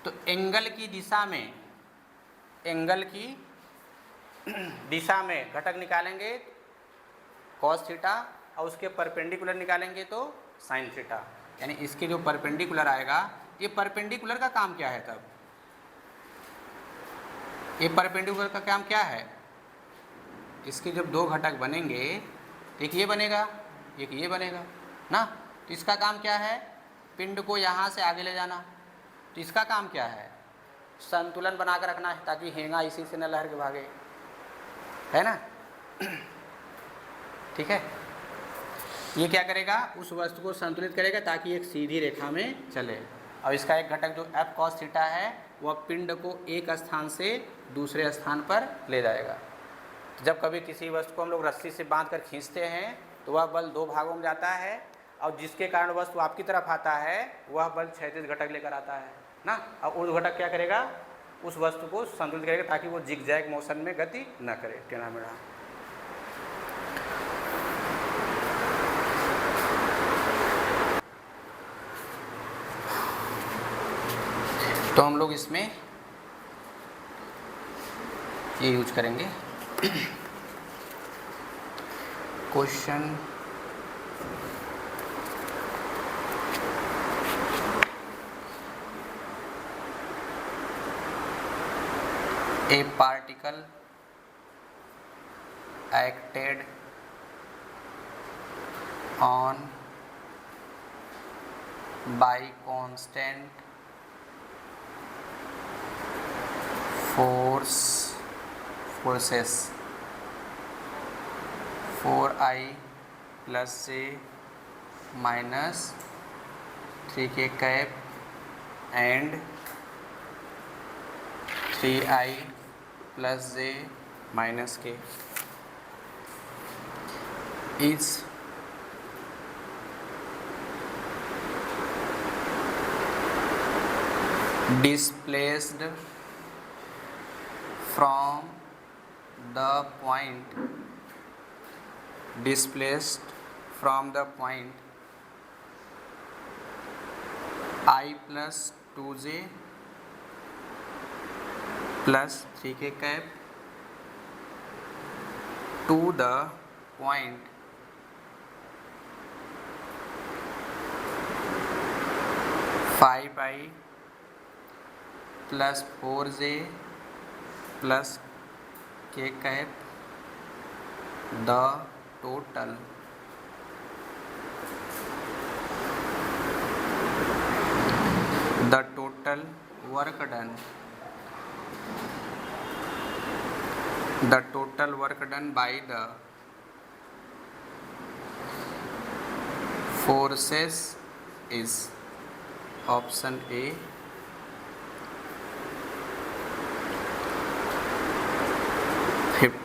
तो एंगल की दिशा में घटक निकालेंगे कॉस थीटा, और उसके परपेंडिकुलर निकालेंगे तो साइन थीटा। यानी इसके जो परपेंडिकुलर आएगा, ये परपेंडिकुलर का काम क्या है, तब ये परपेंडिकुलर का काम क्या है, इसके जब दो घटक बनेंगे, एक ये बनेगा एक ये बनेगा ना। तो इसका काम क्या है, पिंड को यहाँ से आगे ले जाना। तो इसका काम क्या है, संतुलन बना कर रखना है, ताकि हेंगा इसी से न लहर के भागे, है ना। ठीक है, ये क्या करेगा, उस वस्तु को संतुलित करेगा ताकि एक सीधी रेखा में चले। और इसका एक घटक जो F cos थीटा है, वह पिंड को एक स्थान से दूसरे स्थान पर ले जाएगा। तो जब कभी किसी वस्तु को हम लोग रस्सी से बांध कर खींचते हैं तो वह बल दो भागों में जाता है, और जिसके कारण वस्तु आपकी तरफ आता है वह बल क्षैतिज घटक लेकर आता है ना। और उस घटक क्या करेगा, उस वस्तु को संतुलित करेगा ताकि वो जिगजैग मोशन में गति न करे, टेढ़ा मेढ़ा। तो हम लोग इसमें ये यूज करेंगे question A particle acted on by constant forces 4I + J - 3K cap and 3I + J - K is displaced from the point I + 2J + 3K cap to the point 5I + 4J + K cap, the total work done by the forces is option A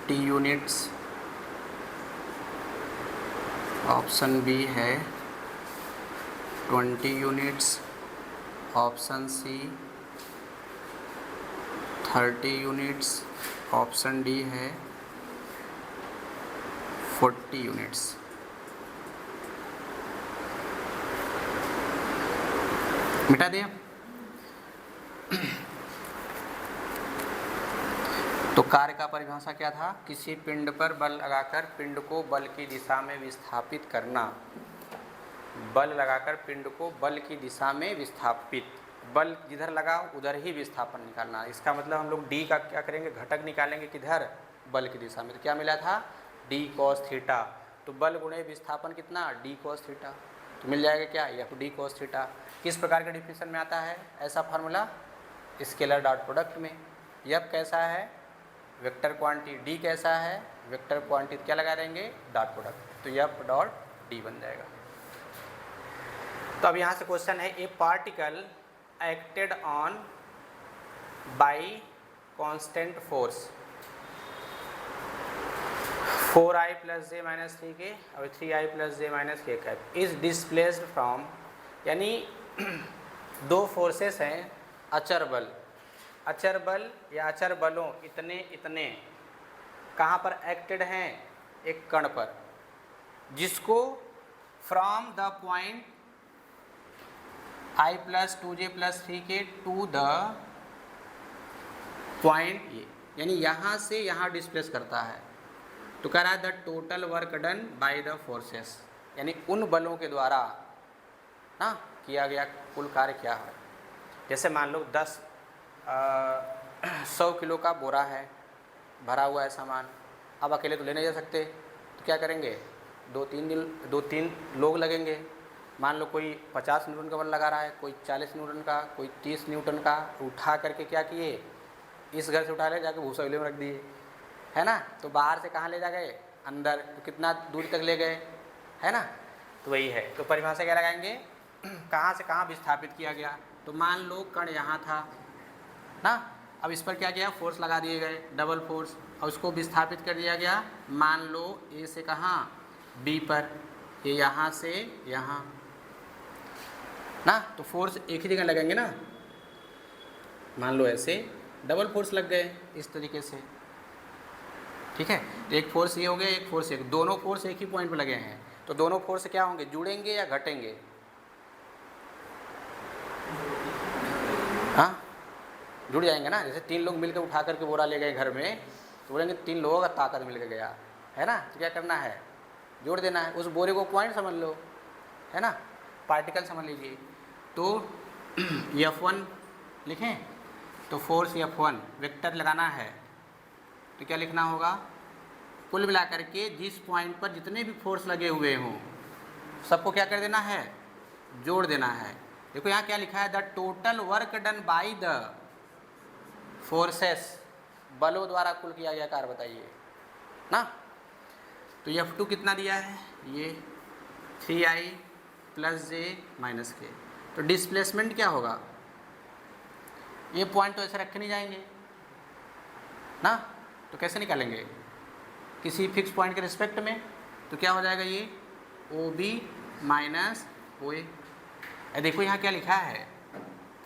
50 units, option B है 20 units, option C 30 units, option D है 40 units. मिटा दें। तो कार्य का परिभाषा क्या था? किसी पिंड पर बल लगाकर पिंड को बल की दिशा में विस्थापित करना। बल लगाकर पिंड को बल की दिशा में विस्थापित, बल जिधर लगा उधर ही विस्थापन निकालना। इसका मतलब हम लोग डी का क्या करेंगे, घटक निकालेंगे किधर, बल की दिशा में। तो क्या मिला था, डी कॉस थीटा। तो बल गुणे विस्थापन कितना, डी कॉस थीटा। तो मिल जाएगा क्या, एफ डी कॉस थीटा। किस प्रकार के डिफिनेशन में आता है ऐसा फार्मूला, स्केलर डॉट प्रोडक्ट में। एफ कैसा है, वेक्टर क्वांटिटी, डी कैसा है, वेक्टर क्वांटिटी, क्या लगा देंगे, डॉट प्रोडक्ट। तो एफ डॉट डी बन जाएगा। तो अब यहाँ से क्वेश्चन है, ए particle acted on by constant force 4i plus J minus 3k और 3i plus J minus k cap is displaced from, यानी दो फोर्सेस हैं, अचर बल, अचर बल या अचर बलों इतने इतने कहाँ पर एक्टेड हैं, एक कण पर, जिसको from the point i plus 2j plus 3k to the point ये, यानी यहाँ से यहाँ डिस्प्लेस करता है। तो कह रहा है the total work done by the forces, यानी उन बलों के द्वारा ना किया गया कुल कार्य क्या है। जैसे मान लो 100 किलो का बोरा है, भरा हुआ है सामान, अब अकेले तो ले नहीं जा सकते, तो क्या करेंगे, दो तीन लोग लगेंगे। मान लो कोई 50 न्यूटन का बल लगा रहा है, कोई 40 न्यूटन का, कोई 30 न्यूटन का, उठा करके क्या किए, इस घर से उठा ले जाके भूसौले में रख दिए, है ना। तो बाहर से कहाँ ले जा गए, अंदर, तो कितना दूर तक ले गए, है ना। तो वही है। तो परिभाषा क्या लगाएंगे, कहाँ से कहाँ विस्थापित किया गया। तो मान लो कण यहाँ था ना, अब इस पर क्या किया, फोर्स लगा दिए गए, डबल फोर्स, और उसको विस्थापित कर दिया गया, मान लो ए से कहाँ, बी पर, ये यहाँ से यहाँ ना। तो फोर्स एक ही जगह लगेंगे ना, मान लो ऐसे डबल फोर्स लग गए इस तरीके से, ठीक है। तो एक फोर्स ये हो गया, एक फोर्स एक, दोनों फोर्स एक ही पॉइंट पर लगे हैं। तो दोनों फोर्स क्या होंगे, जुड़ेंगे या घटेंगे, हाँ जुड़ जाएंगे ना। जैसे 3 लोग मिलकर उठा करके बोरा ले गए घर में, तो बोलेंगे 3 लोगों का ताकत मिलकर गया, है ना। तो क्या करना है, जोड़ देना है। उस बोरे को पॉइंट समझ लो, है ना, पार्टिकल समझ लीजिए। तो F1 लिखें, तो फोर्स F1 वेक्टर लगाना है, तो क्या लिखना होगा, कुल मिला करके जिस पॉइंट पर जितने भी फोर्स लगे हुए हों सबको क्या कर देना है, जोड़ देना है। देखो यहाँ क्या लिखा है, the total work done by the forces, बलों द्वारा कुल किया गया कार्य बताइए ना। तो F2 कितना दिया है, ये 3i प्लस जे माइनस के। तो डिस्प्लेसमेंट क्या होगा, ये पॉइंट तो ऐसे रखे नहीं जाएंगे ना, तो कैसे निकालेंगे, किसी फिक्स पॉइंट के रिस्पेक्ट में। तो क्या हो जाएगा, ये OB माइनस OA। देखो यहाँ क्या लिखा है,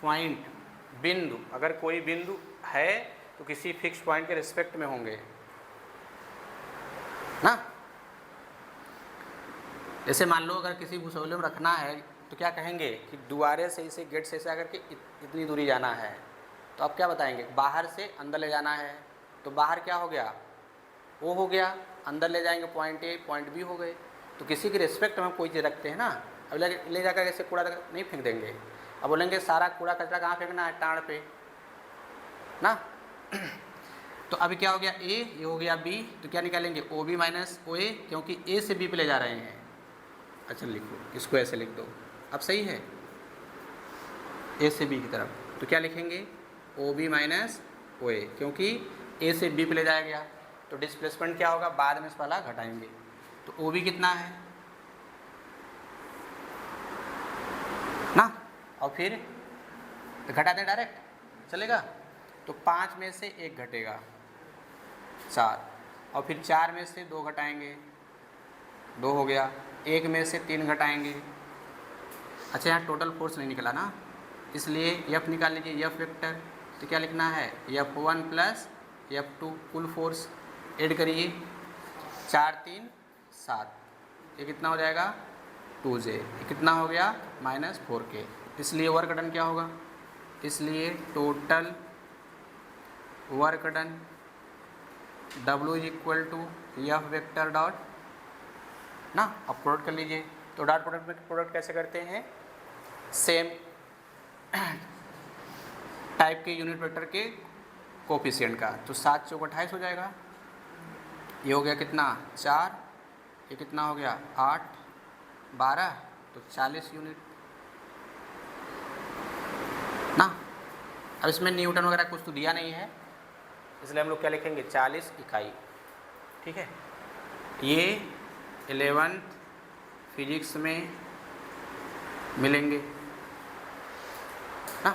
पॉइंट, बिंदु, अगर कोई बिंदु है तो किसी फिक्स पॉइंट के रिस्पेक्ट में होंगे ना। जैसे मान लो अगर किसी भूसौले में रखना है तो क्या कहेंगे कि दुआरे से इसे, गेट से आकर के इतनी दूरी जाना है, तो अब क्या बताएंगे, बाहर से अंदर ले जाना है। तो बाहर क्या हो गया, वो हो गया, अंदर ले जाएंगे पॉइंट ए पॉइंट बी हो गए। तो किसी के रिस्पेक्ट में हम कोई चीज़ रखते हैं ना, अब ले जाकर ऐसे कूड़ा नहीं फेंक देंगे, अब बोलेंगे सारा कूड़ा कचरा कहाँ फेंकना है, टाँड़ पे ना। तो अभी क्या हो गया, ए, ये हो गया बी, तो क्या निकालेंगे, OB माइनस OA, क्योंकि ए से बी पे ले जा रहे हैं। अच्छा लिखो, इसको ऐसे लिख दो, अब सही है, ए से बी की तरफ। तो क्या लिखेंगे, OB माइनस OA, क्योंकि ए से बी पे ले जाया गया। तो डिस्प्लेसमेंट क्या होगा, बाद में इस वाला घटाएंगे। तो OB कितना है ना, और फिर तो घटा दें डायरेक्ट, चलेगा। तो 5 में से 1 घटेगा, 4, और फिर 4 में से 2 घटाएंगे, 2 हो गया, 1 में से 3 घटाएंगे। अच्छा यहाँ टोटल फोर्स नहीं निकला ना, इसलिए F निकाल लीजिए, F वेक्टर। तो क्या लिखना है, F1 प्लस F2 कुल फोर्स ऐड करिए, 4 3 7, ये कितना हो जाएगा 2J, ये कितना हो गया -4K। इसलिए वर्क डन क्या होगा, इसलिए total work done W is equal to F vector dot ना, अब प्रोडक्ट कर लीजिए। तो डॉट प्रोडक्ट में प्रोडक्ट कैसे करते हैं, सेम टाइप के यूनिट वेक्टर के कोफिशिएंट का। तो 7 चौक 28 हो जाएगा, ये हो गया कितना 4, ये कितना हो गया 8 12, तो 40 यूनिट ना। अब इसमें न्यूटन वगैरह कुछ तो दिया नहीं है, इसलिए हम लोग क्या लिखेंगे 40 इकाई। ठीक है, ये 11th फिजिक्स में मिलेंगे ना।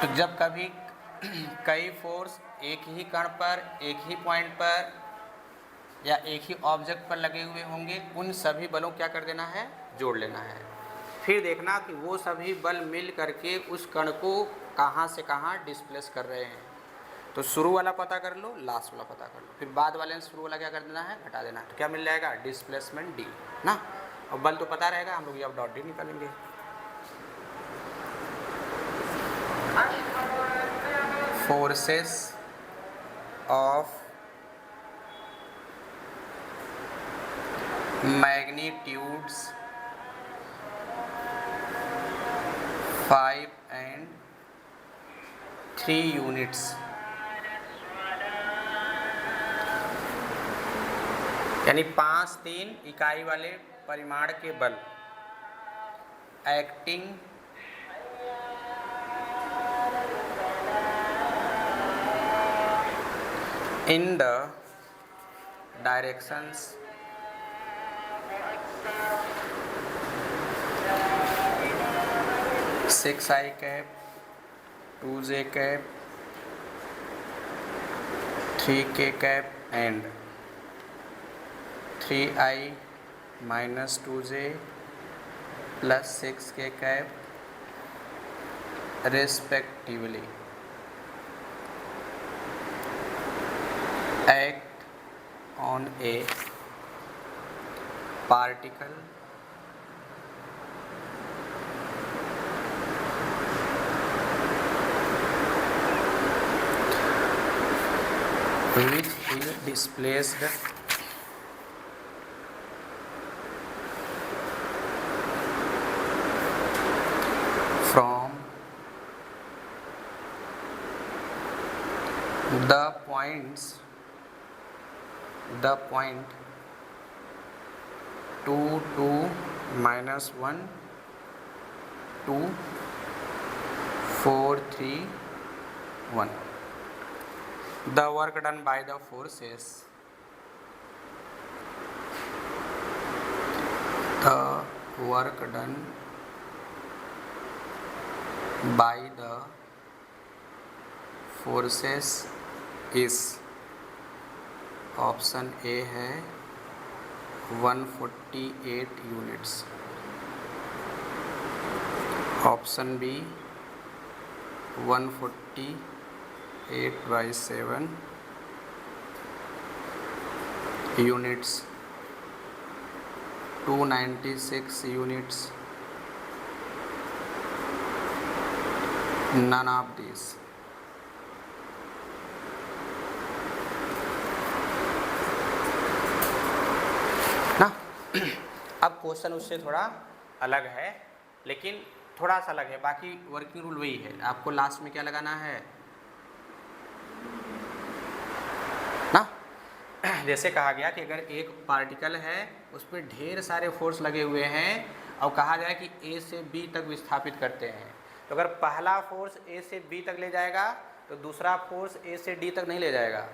तो जब कभी कई फोर्स एक ही कण पर, एक ही पॉइंट पर या एक ही ऑब्जेक्ट पर लगे हुए होंगे, उन सभी बलों क्या कर देना है, जोड़ लेना है। फिर देखना कि वो सभी बल मिल करके उस कण को कहाँ से कहाँ डिस्प्लेस कर रहे हैं। तो शुरू वाला पता कर लो, लास्ट वाला पता कर लो, फिर बाद वाले शुरू वाला क्या कर देना है, घटा देना है। तो क्या मिल जाएगा, डिस्प्लेसमेंट D ना। और बल तो पता रहेगा, हम लोग अब डॉट D निकालेंगे। Forces of magnitudes 5 and 3 units यानी 5-3 इकाई वाले परिमाण के बल acting in the directions six I cap, 2J cap, 3K cap and 3I minus 2J plus 6K cap respectively act on A particle which is displaced from the point 2 2 minus 1 2 4 3 1. The work done by the forces, the work done by the forces is, option A है 148 units, option B 148/7 units, 296 units, none of these. ना अब question उससे थोड़ा अलग है, लेकिन थोड़ा सा अलग है, बाकी वर्किंग रूल वही है। आपको लास्ट में क्या लगाना है ना, जैसे कहा गया कि अगर एक पार्टिकल है उस पर ढेर सारे फोर्स लगे हुए हैं और कहा जाए कि A से B तक विस्थापित करते हैं, तो अगर पहला फोर्स A से B तक ले जाएगा तो दूसरा फोर्स A से D तक नहीं ले जाएगा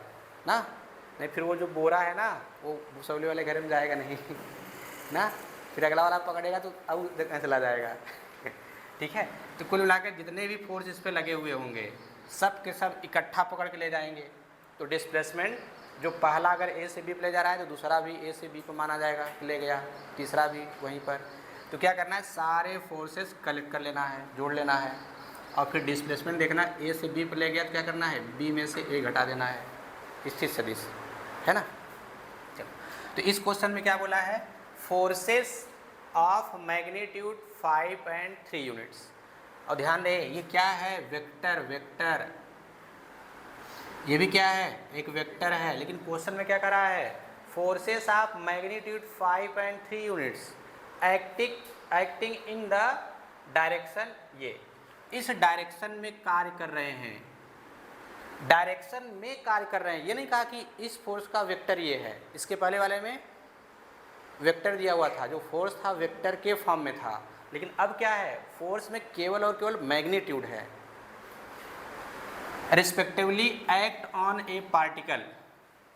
ना, नहीं फिर वो जो बोरा है ना वो भूसौली वाले घर में जाएगा नहीं ना, फिर अगला वाला पकड़ेगा तो अब देखने चला जाएगा ठीक है। तो कुल मिलाकर जितने भी फोर्स इस पर लगे हुए होंगे सब के सब इकट्ठा पकड़ के ले जाएंगे। तो डिस्प्लेसमेंट जो पहला अगर ए से बी पर ले जा रहा है तो दूसरा भी ए से बी को माना जाएगा कि ले गया, तीसरा भी वहीं पर। तो क्या करना है, सारे फोर्सेस कलेक्ट कर लेना है, जोड़ लेना है, और फिर डिस्प्लेसमेंट देखना, ए से बी पर ले गया तो क्या करना है, बी में से ए घटा देना है, स्थित सदिश है ना। चलो तो इस क्वेश्चन में क्या बोला है, forces of magnitude 5 and 3 units. और ध्यान दें ये क्या है, वेक्टर, वेक्टर ये भी क्या है, एक वेक्टर है, लेकिन क्वेश्चन में क्या करा है, forces of magnitude 5 and 3 units acting in the direction, ये इस डायरेक्शन में कार्य कर रहे हैं, डायरेक्शन में कार्य कर रहे हैं। ये नहीं कहा कि इस फोर्स का वेक्टर ये है, इसके पहले वाले में वेक्टर दिया हुआ था, जो फोर्स था वेक्टर के फॉर्म में था, लेकिन अब क्या है, फोर्स में केवल और केवल मैग्नीट्यूड है। Respectively act on A particle,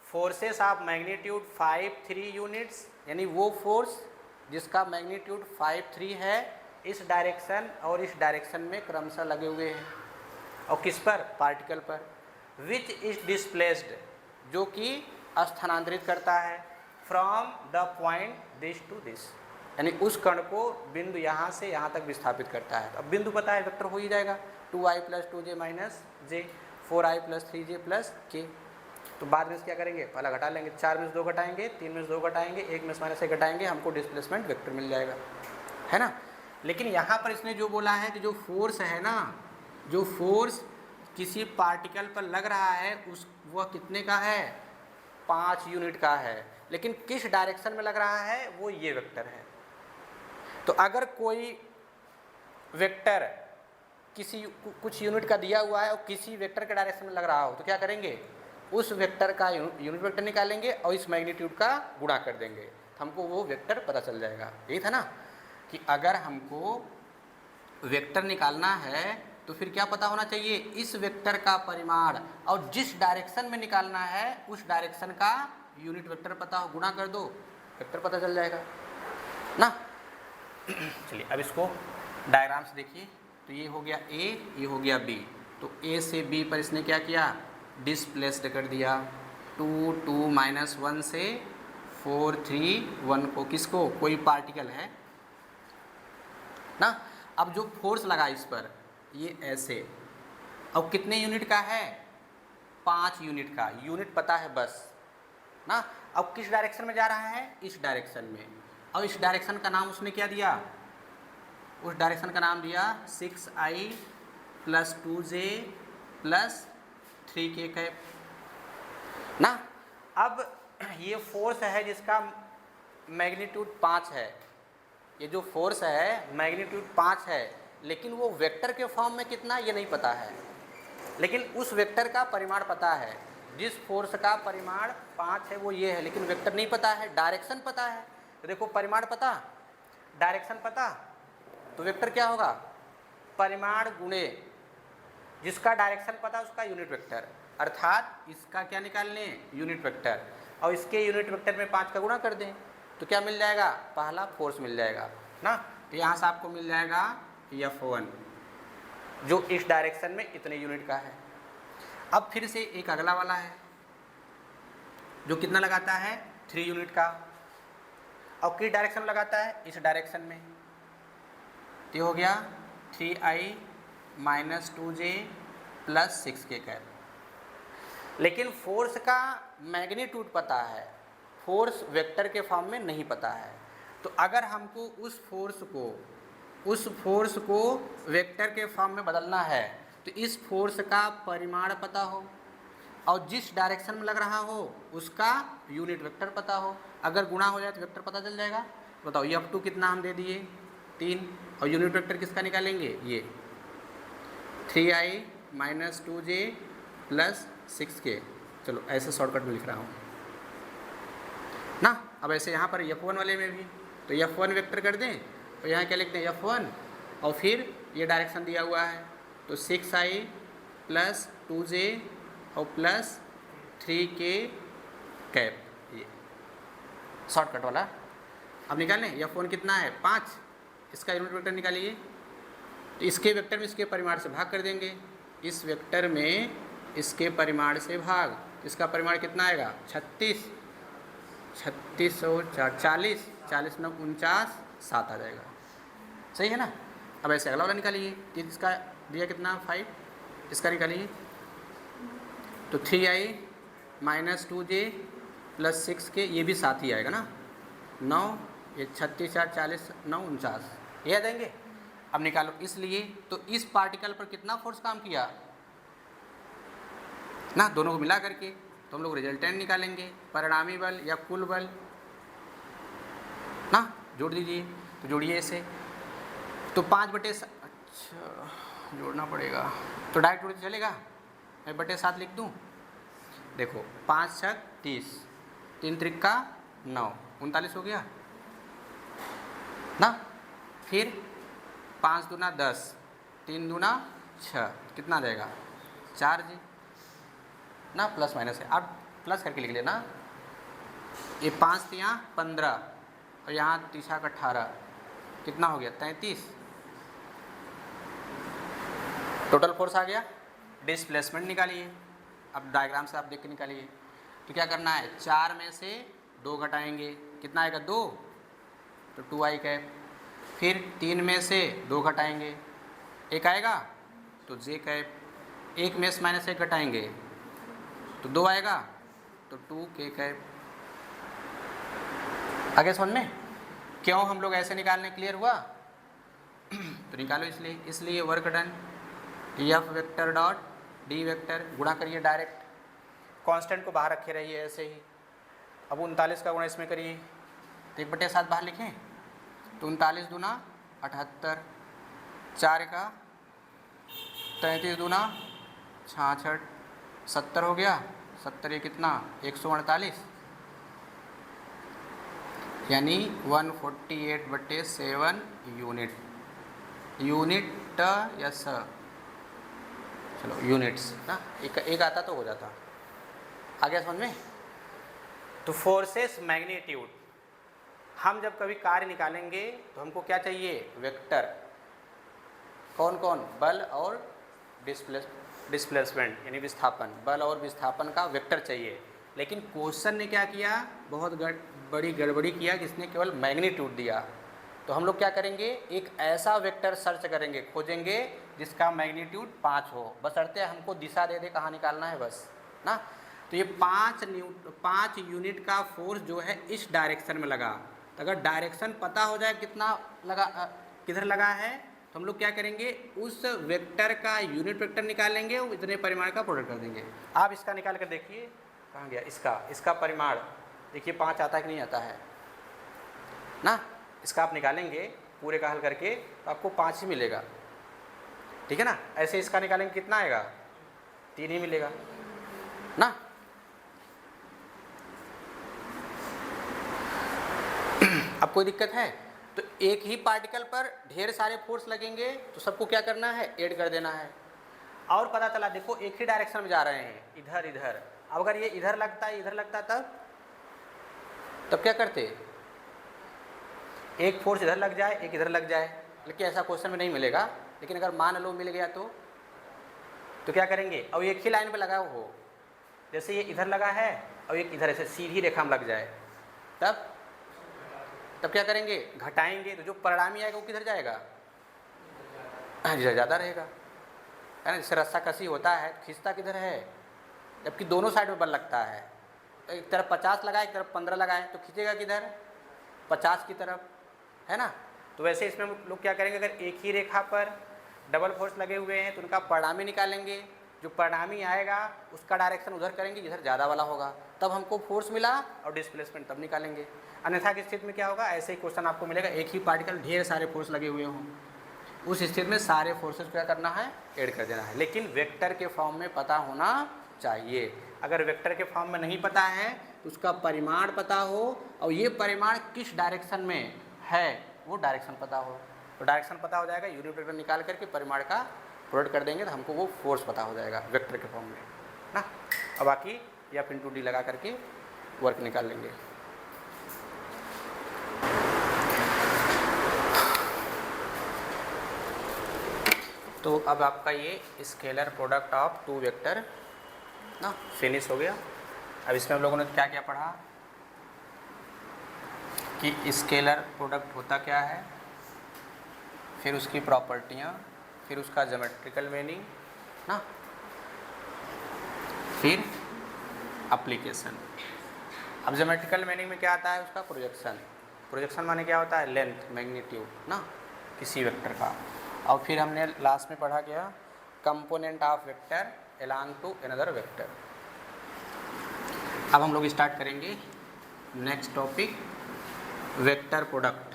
forces of magnitude 5, 3 units, यानी वो फोर्स जिसका मैग्नीट्यूड 5, 3 है इस डायरेक्शन और इस डायरेक्शन में क्रमशः लगे हुए हैं। और किस पर, पार्टिकल पर। विच इज डिस्प्लेस्ड, जो कि स्थानांतरित करता है, from the point this to this, यानी उस कण को बिंदु यहाँ से यहाँ तक विस्थापित करता है। अब बिंदु पता है, वेक्टर हो ही जाएगा, 2i + 2j - j, 4i + 3j + k। तो बाद में क्या करेंगे, पहला घटा लेंगे, 4 में से 2 घटाएंगे, 3 में से 2 घटाएंगे, 1 में से -1 घटाएंगे, हमको डिस्प्लेसमेंट वेक्टर मिल जाएगा, है ना। लेकिन यहाँ पर इसने जो बोला है कि जो फोर्स है ना, जो फोर्स किसी पार्टिकल पर लग रहा है उस वह कितने का है, 5 यूनिट का है, लेकिन किस डायरेक्शन में लग रहा है वो ये वेक्टर है। तो अगर कोई वेक्टर किसी कुछ यूनिट का दिया हुआ है और किसी वेक्टर के डायरेक्शन में लग रहा हो तो क्या करेंगे, उस वेक्टर का यूनिट वेक्टर निकालेंगे और इस मैग्नीट्यूड का गुणा कर देंगे, तो हमको वो वेक्टर पता चल जाएगा। यही था ना कि अगर हमको वेक्टर निकालना है तो फिर क्या पता होना चाहिए, इस वेक्टर का परिमाण, और जिस डायरेक्शन में निकालना है उस डायरेक्शन का यूनिट वेक्टर पता हो, गुणा कर दो, वेक्टर पता चल जाएगा ना। चलिए अब इसको डायग्राम से देखिए, तो ये हो गया A, ये हो गया B। तो A से B पर इसने क्या किया, डिस्प्लेस्ड कर दिया, 2, 2 - 1 से 4, 3, 1 को, किसको, कोई पार्टिकल है ना। अब जो फोर्स लगा इस पर, ये ऐसे, अब कितने यूनिट का है, 5 यूनिट का, यूनिट पता है बस ना। अब किस डायरेक्शन में जा रहा है, इस डायरेक्शन में, और इस डायरेक्शन का नाम उसने क्या दिया, उस डायरेक्शन का नाम दिया 6i + 2j + 3k कैप ना। अब ये फोर्स है जिसका मैग्नीट्यूड 5 है, ये जो फोर्स है मैग्नीट्यूड 5 है, लेकिन वो वेक्टर के फॉर्म में कितना ये नहीं पता है, लेकिन उस वेक्टर का परिमाण पता है। जिस फोर्स का परिमाण 5 है वो ये है, लेकिन वेक्टर नहीं पता है, डायरेक्शन पता है। तो देखो परिमाण पता, डायरेक्शन पता, तो वेक्टर क्या होगा, परिमाण गुणे जिसका डायरेक्शन पता उसका यूनिट वेक्टर, अर्थात इसका क्या निकाल लें, यूनिट वेक्टर, और इसके यूनिट वेक्टर में 5 का गुणा कर दें तो क्या मिल जाएगा, पहला फोर्स मिल जाएगा ना। तो यहाँ से आपको मिल जाएगा F1 जो इस डायरेक्शन में इतने यूनिट का है। अब फिर से एक अगला वाला है जो कितना लगाता है, 3 यूनिट का, और किस डायरेक्शन में लगाता है, इस डायरेक्शन में। तो हो गया 3i - 2j + 6k कैप। लेकिन फोर्स का मैग्नीट्यूड पता है, फोर्स वेक्टर के फॉर्म में नहीं पता है। तो अगर हमको उस फोर्स को वेक्टर के फॉर्म में बदलना है तो इस फोर्स का परिमाण पता हो और जिस डायरेक्शन में लग रहा हो उसका यूनिट वेक्टर पता हो। अगर गुणा हो जाए तो वेक्टर पता चल जाएगा। बताओ F2 कितना हम दे दिए, 3, और यूनिट वेक्टर किसका निकालेंगे, ये 3i - 2j + 6k। चलो ऐसे शॉर्टकट में लिख रहा हूँ ना। अब ऐसे यहाँ पर F1 वाले में भी तो F1 वेक्टर कर दें और यहाँ क्या लिखते हैं, F1, और फिर ये डायरेक्शन दिया हुआ है तो 6i + 2j और + 3k कैप, ये शॉर्टकट वाला। अब निकालें, F1 कितना है 5, इसका यूनिट वेक्टर निकालिए। तो इसके वेक्टर में इसके परिमाण से भाग कर देंगे, इस वेक्टर में इसके परिमाण से भाग, इसका परिमाण कितना आएगा 36, 36 और 4 40, 40 9 49, 7 आ जाएगा, सही है ना। अब ऐसे अगला वाला निकालिए, तो इसका दिया कितना 5, इसका निकालिए। तो 3i minus 2j plus 6k, ये भी 7 ही आएगा ना, 9, ये 36 4 40 9 49, ये आ जाएंगे। अब निकालो, इसलिए तो इस पार्टिकल पर कितना फोर्स काम किया ना, दोनों को मिला करके तो हम लोग रिजल्टेंट निकालेंगे, परिणामी बल या कुल बल ना, जोड़ दीजिए। तो जोड़िए इसे, तो 5/7, अच्छा जोड़ना पड़ेगा, तो डायरेक्ट जोड़ चलेगा, मैं 7 लिख दूँ। देखो 5 6 30, 3 त्रिक 9, 39 हो गया ना। फिर 5 दूना 10, 3 दूना 6, कितना जाएगा 4g ना, प्लस माइनस है, आप प्लस करके लिख लेना। ये 5 यहाँ 15 और यहाँ 3 18, कितना हो गया 33, टोटल फोर्स आ गया। डिस्प्लेसमेंट निकालिए, अब डायग्राम से आप देख के निकालिए। तो क्या करना है, 4 में से 2 घटाएंगे, कितना आएगा 2, तो 2i कैप। फिर 3 में से 2 घटाएंगे, 1 आएगा तो j कैप। 1 में से माइनस 1 घटाएंगे तो 2 आएगा, तो 2k कैप। आगे समझ में, क्यों हम लोग ऐसे निकालने, क्लियर हुआ। तो निकालो, इसलिए work done F vector dot D vector, गुणा करिए डायरेक्ट, कांस्टेंट को बाहर रखे रहिए ऐसे ही। अब 39 का गुणा इसमें करिए, तो 1/7 बाहर लिखें, तो 39 दूना 78, 4 का 33 दूना 66, 70 हो गया, 70 ये कितना 148, यानी 148/7 यूनिट, यूनिट या स, चलो यूनिट्स ना, एक आता तो हो जाता। आ गया समझ में। तो फोर्सेस मैग्नीट्यूड, हम जब कभी कार्य निकालेंगे तो हमको क्या चाहिए, वेक्टर, कौन कौन, बल और डिस्प्लेसमेंट यानी विस्थापन, बल और विस्थापन का वेक्टर चाहिए। लेकिन क्वेश्चन ने क्या किया, बहुत बड़ी गड़बड़ी किया, किसने केवल मैग्नीट्यूड दिया। तो हम लोग क्या करेंगे, एक ऐसा वेक्टर सर्च करेंगे, खोजेंगे जिसका मैग्नीट्यूड 5 हो, बशर्ते हमको दिशा दे दे कहाँ निकालना है बस ना। तो ये 5 यूनिट का फोर्स जो है इस डायरेक्शन में लगा, तो अगर डायरेक्शन पता हो जाए कितना लगा, किधर लगा है, तो हम लोग क्या करेंगे, उस वेक्टर का यूनिट वेक्टर निकालेंगे और इतने परिमाण का प्रोडक्ट कर देंगे। आप इसका निकाल कर देखिए, कहाँ गया इसका परिमाण, देखिए 5 आता है कि नहीं आता है ना। इसका आप निकालेंगे पूरे का हल करके तो आपको 5 ही मिलेगा, ठीक है ना। ऐसे इसका निकालेंगे कितना आएगा, 3 ही मिलेगा ना। अब कोई दिक्कत है, तो एक ही पार्टिकल पर ढेर सारे फोर्स लगेंगे तो सबको क्या करना है, ऐड कर देना है। और पता चला, देखो एक ही डायरेक्शन में जा रहे हैं, इधर इधर। अब अगर ये इधर लगता है, इधर लगता, तब क्या करते, एक फोर्स इधर लग जाए, एक इधर लग जाए। लेकिन ऐसा क्वेश्चन में नहीं मिलेगा, लेकिन अगर मान लो मिल गया तो क्या करेंगे, अब एक ही लाइन पे लगा हो, जैसे ये इधर लगा है और एक इधर ऐसे सीधी रेखा में लग जाए, तब क्या करेंगे, घटाएंगे, तो जो परिणामी आएगा वो किधर जाएगा, जिधर ज़्यादा रहेगा, है ना। जैसे रस्सा कसी होता है, खींचता किधर है, जबकि दोनों साइड में बल लगता है, तो एक तरफ 50 लगाए, एक तरफ 15 लगाए, तो खींचेगा किधर, 50 की तरफ, है ना। तो वैसे इसमें हम लोग क्या करेंगे, अगर एक ही रेखा पर डबल फोर्स लगे हुए हैं तो उनका परिणामी निकालेंगे, जो परिणामी आएगा उसका डायरेक्शन उधर करेंगे जिधर ज़्यादा वाला होगा, तब हमको फोर्स मिला, और डिस्प्लेसमेंट तब निकालेंगे। अन्यथा की स्थिति में क्या होगा, ऐसे ही क्वेश्चन आपको मिलेगा, एक ही पार्टिकल ढेर सारे फोर्स लगे हुए हों, उस स्थिति में सारे फोर्सेस क्या करना है, ऐड कर देना है। लेकिन वेक्टर के फॉर्म में पता होना चाहिए। अगर वेक्टर के फॉर्म में नहीं पता है तो उसका परिमाण पता हो, और ये परिमाण किस डायरेक्शन में है वो डायरेक्शन पता हो, तो डायरेक्शन पता हो जाएगा, यूनिट वेक्टर निकाल करके परिमाण का प्रोडक्ट कर देंगे तो हमको वो फोर्स पता हो जाएगा वेक्टर के फॉर्म में ना। और बाकी F × D लगा करके वर्क निकाल लेंगे। तो अब आपका ये scalar product of two vector ना फिनिश हो गया। अब इसमें हम लोगों ने क्या क्या पढ़ा कि स्केलर प्रोडक्ट होता क्या है, फिर उसकी प्रॉपर्टियाँ, फिर उसका ज्योमेट्रिकल मीनिंग ना, फिर एप्लीकेशन। अब ज्योमेट्रिकल मीनिंग में क्या आता है, उसका प्रोजेक्शन। प्रोजेक्शन माने क्या होता है, लेंथ, मैग्नीट्यूड ना किसी वेक्टर का। और फिर हमने लास्ट में पढ़ा क्या, component of vector along to another vector. अब हम लोग स्टार्ट करेंगे नेक्स्ट टॉपिक, वेक्टर प्रोडक्ट।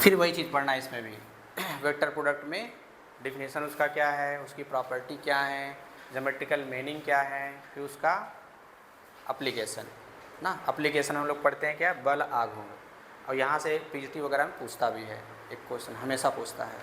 फिर वही चीज़ पढ़ना है इसमें भी। वेक्टर प्रोडक्ट में डिफिनेशन उसका क्या है, उसकी प्रॉपर्टी क्या है, ज्योमेट्रिकल मीनिंग क्या है, फिर उसका एप्लीकेशन ना। एप्लीकेशन हम लोग पढ़ते हैं क्या, बल आघूर्ण। और यहाँ से पीजीटी वगैरह में पूछता भी है, एक क्वेश्चन हमेशा पूछता है।